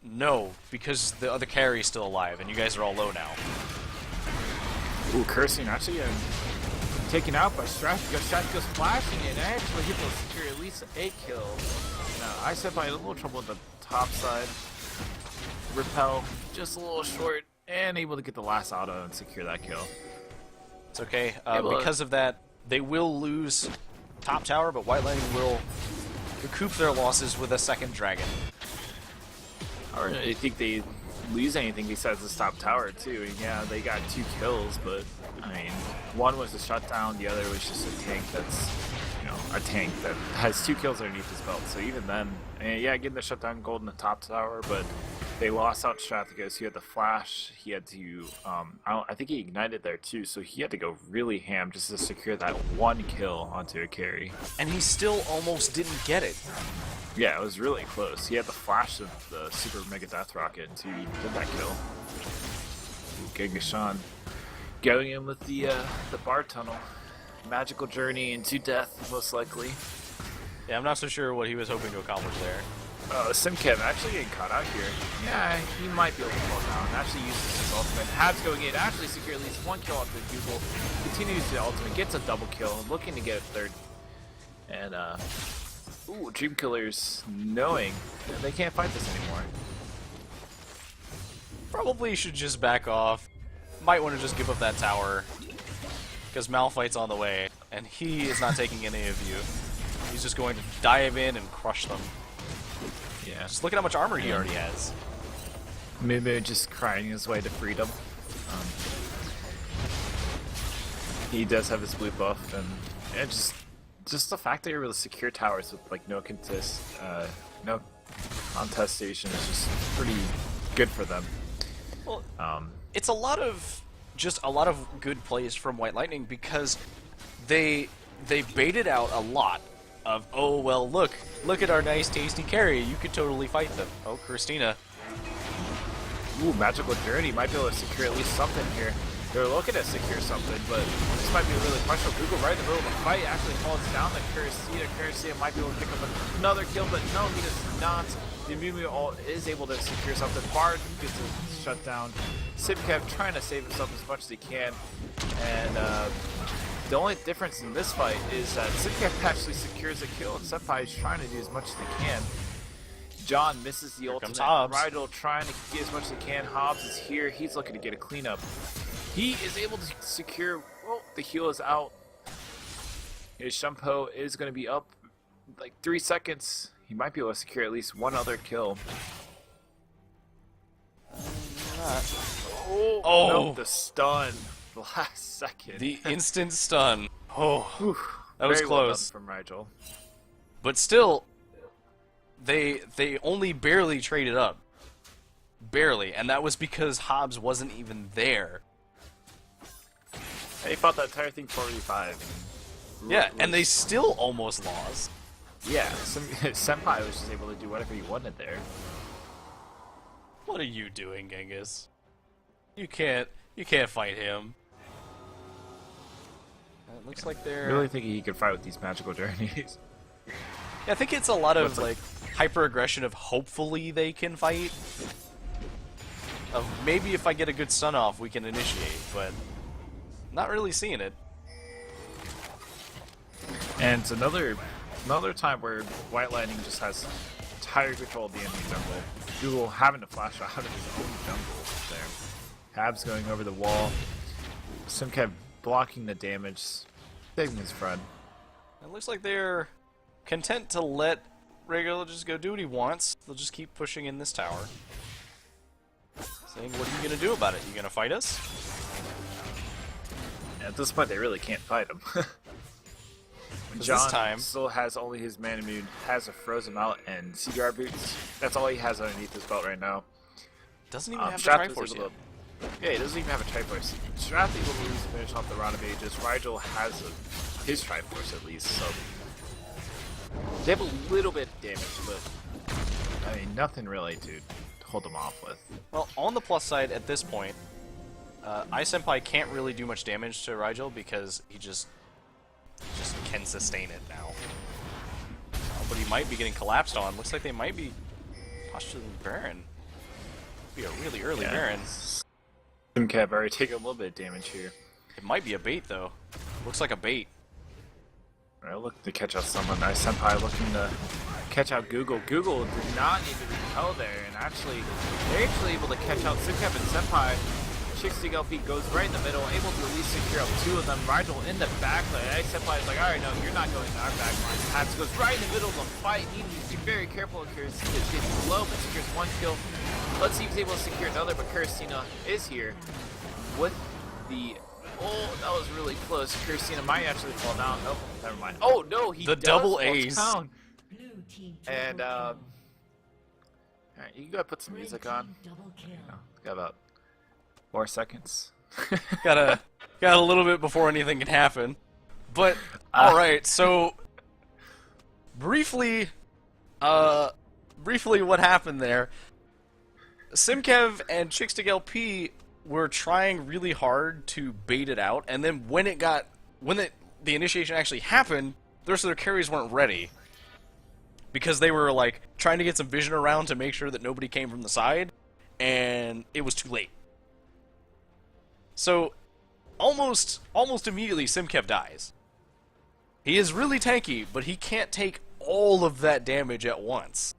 No, because the other carry is still alive, and you guys are all low now. Ooh, Kirstine actually taken out by Strategy. Strategy goes flashing in, and actually able to secure at least a kill. Now, I said by a little trouble at the top side. Repel just a little short, and able to get the last auto and secure that kill. It's okay. Because of that, they will lose top tower, but White Lightning will recoup their losses with a second dragon. I don't really think they lose anything besides this top tower too. Yeah, they got 2 kills, but I mean, one was a shutdown, the other was just a tank that's, a tank that has 2 kills underneath his belt. So even then, yeah, getting the shutdown gold in the top tower, but they lost out Strategos. He had the flash. He had to, I think he ignited there too, so he had to go really ham just to secure that 1 kill onto a carry. And he still almost didn't get it. Yeah, it was really close. He had the flash of the Super Mega Death Rocket to even get that kill. Gigashan Going in with the bar tunnel. Magical journey into death, most likely. Yeah, I'm not so sure what he was hoping to accomplish there. Simkev actually getting caught out here. Yeah, he might be able to fall down. Actually uses his ultimate. Habs going in, actually secure at least 1 kill off the Google. Continues the ultimate, gets a double kill, looking to get a third. And, Dream Killers knowing that they can't fight this anymore. Probably should just back off. Might want to just give up that tower. Because Malphite's on the way, and he is not taking any of you. He's just going to dive in and crush them. Yeah. Just look at how much armor he already has. Mumu just crying his way to freedom. He does have his blue buff, and yeah, just the fact that you're able to secure towers with like no contestation is just pretty good for them. Well, it's a lot of good plays from White Lightning because they baited out a lot of, oh well, look at our nice tasty carry, you could totally fight them. Oh, Christina. Ooh, Magical Journey might be able to secure at least something here. They're looking to secure something, but this might be really questionable. Google right in the middle of the fight actually falls down the Kurasita. Kurasita might be able to pick up another kill, but no, he does not. The Mumu is able to secure something. Bard gets a shutdown. Simkev trying to save himself as much as he can. And the only difference in this fight is that Simkev actually secures a kill, and Senpai is trying to do as much as they can. John misses the ultimate. Rydell trying to get as much as he can. Hobbs is here. He's looking to get a cleanup. He is able to secure. Well, the heal is out. His Shumpo is going to be up like 3 seconds. He might be able to secure at least one other kill. Oh, nope, the stun. The last second. The instant stun. Oh, Whew, that was very well close. done from Rigel. But still, they only barely traded up. Barely, and that was because Hobbs wasn't even there. They fought that entire thing 4v5. Yeah, and they still almost lost. Yeah, Senpai was just able to do whatever he wanted there. What are you doing, Genghis? You can't fight him. It looks like they're Really thinking he could fight with these magical journeys. Yeah, I think it's a lot of like hyper aggression of hopefully they can fight. Of maybe if I get a good stun off we can initiate, but not really seeing it. And it's another time where White Lightning just has entire control of the enemy jungle. Google having to flash out of his own jungle there. Habs going over the wall. Simkev blocking the damage, saving his friend. It looks like they're content to let Regular just go do what he wants. They'll just keep pushing in this tower. Saying, what are you going to do about it? You going to fight us? At this point, they really can't fight him. John this time still has only his mana moon, has a frozen out, and CDR boots. That's all he has underneath his belt right now. doesn't even have the Strath was Triforce able yet. to- Yeah, he doesn't even have a Triforce. Strath able to finish off the Rod of Ages. Rigel has his Triforce at least, so they have a little bit of damage, but I mean nothing really to hold them off with. Well, on the plus side, at this point, iSenpai can't really do much damage to Rigel because he just can sustain it now. But he might be getting collapsed on. Looks like they might be posturing Baron. Be a really early Baron. Simkev already taking a little bit of damage here. It might be a bait though. Looks like a bait. Right, look to catch out someone. Nice Senpai looking to catch out Google. Google did not need to repel there, and they're actually able to catch out Simkev and Senpai. Chickstig LP goes right in the middle, able to at least secure up 2 of them. Rigel in the backline. Senpai is like, alright, no, you're not going to our backline. Habs goes right in the middle of the fight. Needs to be very careful because he's getting low, but secures 1 kill. Let's see if he's able to secure another, but Kurstina is here with the... Oh, that was really close. Kurstina might actually fall down. Oh, never mind. Oh, no, he The does double fall A's. down. And, alright, you gotta put some music on. Got about 4 seconds. Got a little bit before anything can happen. But alright, so briefly what happened there. Simkev and Chickstig LP were trying really hard to bait it out, and then when the initiation actually happened, the rest of their carries weren't ready. Because they were like trying to get some vision around to make sure that nobody came from the side, and it was too late. So almost immediately Simkev dies. He is really tanky, but he can't take all of that damage at once.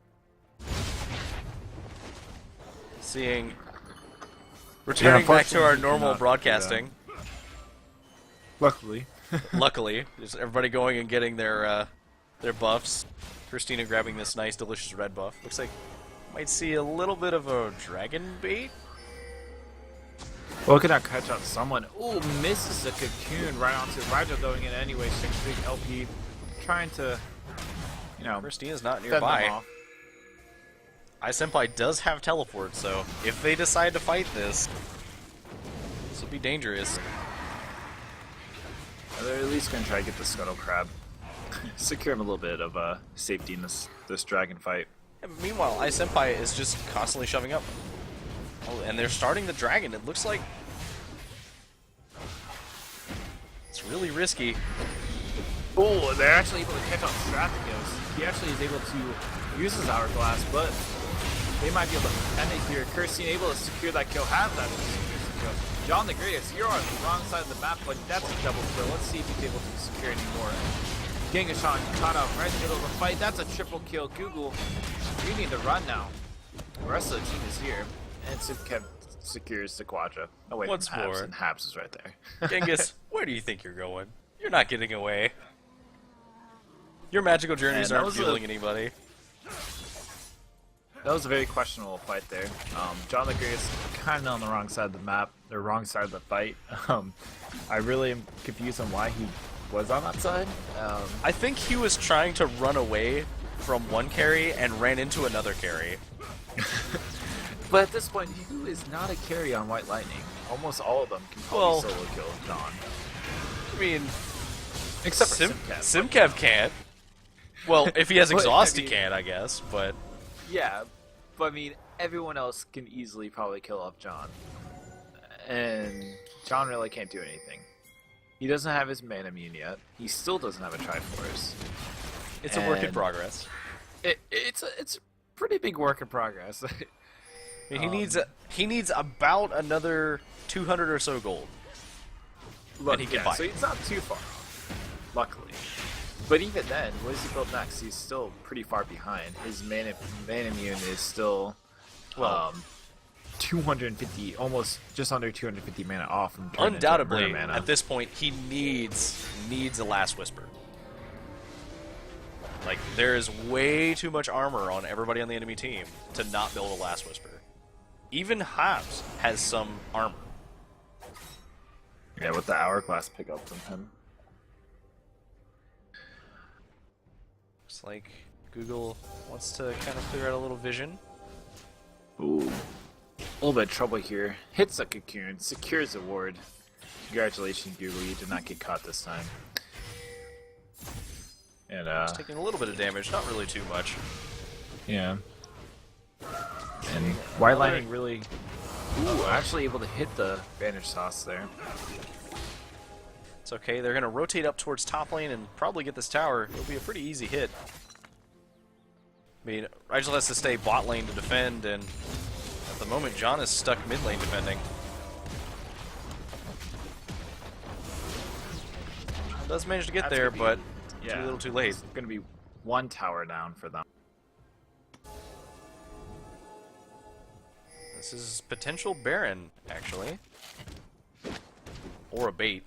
Returning back to our unfortunately, normal not do broadcasting. Luckily. Luckily, just everybody going and getting their buffs. Christina grabbing this nice, delicious red buff. Looks like might see a little bit of a dragon bait. Well, can I catch up someone? Ooh, misses the cocoon right onto Rigel going in anyway. 6 big LP trying to, Christina's not fend them nearby. off. iSenpai does have teleport, so if they decide to fight this will be dangerous. They're at least going to try to get the Scuttle Crab. Secure him a little bit of safety in this dragon fight. And meanwhile, iSenpai is just constantly shoving up. Oh, and they're starting the dragon. It looks like it's really risky. Oh, they're actually able to catch on Strathagos. He actually is able to use his Hourglass, but they might be able to end it here. Kirstine able to secure that kill, have that kill. John the Greatest, you're on the wrong side of the map, but that's a double kill. Let's see if he's able to secure any more. Gengashan caught up right in the middle of the fight. That's a triple kill. Google, you need to run now. The rest of the team is here. And Simkev secures the Quadra. Away What's from Habs, more? and Habs is right there. Genghis, where do you think you're going? You're not getting away. Your magical journeys And that aren't was a- fueling anybody. That was a very questionable fight there. John the Greatest kind of on the wrong side of the map, or wrong side of the fight. I really am confused on why he was on that side. I think he was trying to run away from one carry and ran into another carry. But at this point, who is not a carry on White Lightning? Almost all of them can Well- probably solo kill John. I mean, Except for Simkev. Simkev can't. Well, if he has But, exhaust, I he mean- can, I guess. But Yeah, but I mean, everyone else can easily probably kill off John. And John really can't do anything. He doesn't have his man immune yet. He still doesn't have a Triforce. it's a work in And- progress. It's a pretty big work in progress. I mean, he needs about another 200 or so gold. Look, he can yeah, buy so it. he's not too far off, luckily. But even then, what does he build next? He's still pretty far behind. His man immune is still, Well- 250, almost just under 250 mana off from turning into Undoubtedly, Murder mana. at this point, he needs a Last Whisper. Like, there is way too much armor on everybody on the enemy team to not build a Last Whisper. Even Habs has some armor. Yeah, with the Hourglass pickup from him. Looks like Google wants to kind of clear out a little vision. Ooh. A little bit of trouble here. Hits a cocoon, secures the ward. Congratulations, Google, you did not get caught this time. And, It's taking a little bit of damage, not really too much. yeah. And White Lightning really, actually able to hit the Vanish Sauce there. It's okay, they're going to rotate up towards top lane and probably get this tower. It'll be a pretty easy hit. I mean, Rigel has to stay bot lane to defend, and at the moment, John is stuck mid lane defending. Does manage to get That's there, gonna but be- too little too late. It's going to be one tower down for them. This is potential Baron, actually. Or a bait.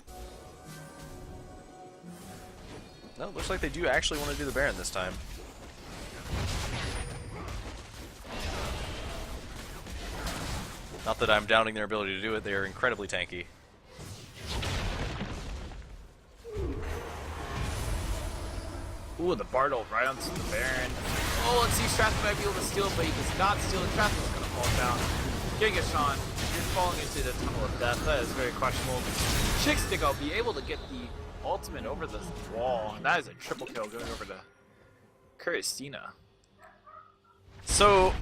No, looks like they do actually want to do the Baron this time. Not that I'm doubting their ability to do it, they are incredibly tanky. Ooh, the Bartle right onto the Baron. Oh, let's see, Strath might be able to steal, but he does not steal. Strath is going to fall down. Gigashawn, you're falling into the tunnel of death. That is very questionable. Chickstick will be able to get the ultimate over the wall. And that is a triple kill going over to Christina. So,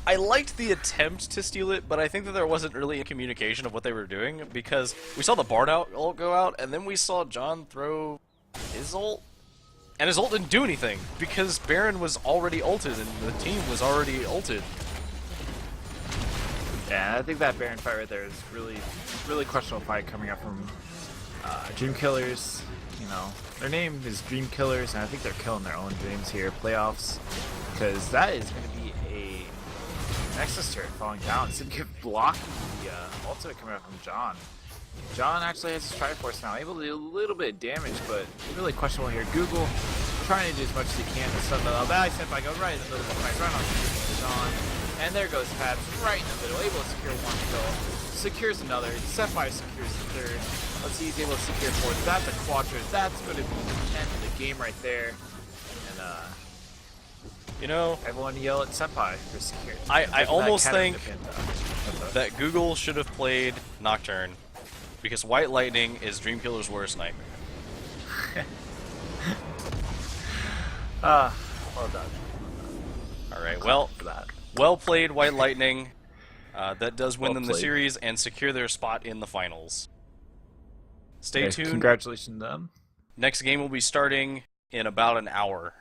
I liked the attempt to steal it, but I think that there wasn't really a communication of what they were doing, because we saw the Bard ult go out, and then we saw John throw his ult, and his ult didn't do anything, because Baron was already ulted, and the team was already ulted. Yeah, I think that Baron fight right there is really questionable fight coming up from Dream Killers. You know, their name is Dream Killers, and I think they're killing their own dreams here, playoffs, because that is going to be a Nexus turret falling down. Sidkiff blocking the ultimate coming out from John. John actually has his Triforce now, able to do a little bit of damage, but really questionable here. Google trying to do as much as he can to stun the Valley Senpai, go right in the middle of the fight, right on John. And there goes Pabs, right in the middle, able to secure one kill. Secures another, Senpai secures the third. Let's see, he's able to secure fourth. That's a Quadra, that's going to be the end of the game right there. And You know, everyone yell at Senpai for security. I almost think that that Google should have played Nocturne, because White Lightning is Dreamkiller's worst nightmare. well done. Alright, well, For that. well played, White Lightning. That does win Well them the played. series and secure their spot in the finals. Stay Okay, tuned. Congratulations to them. Next game will be starting in about an hour.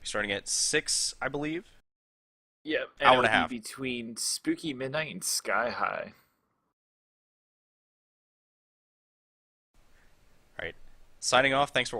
Starting at 6, I believe. Yep. Hour and a it'll be half. between Spooky Midnight and Sky High. Alright. Signing off. Thanks for watching.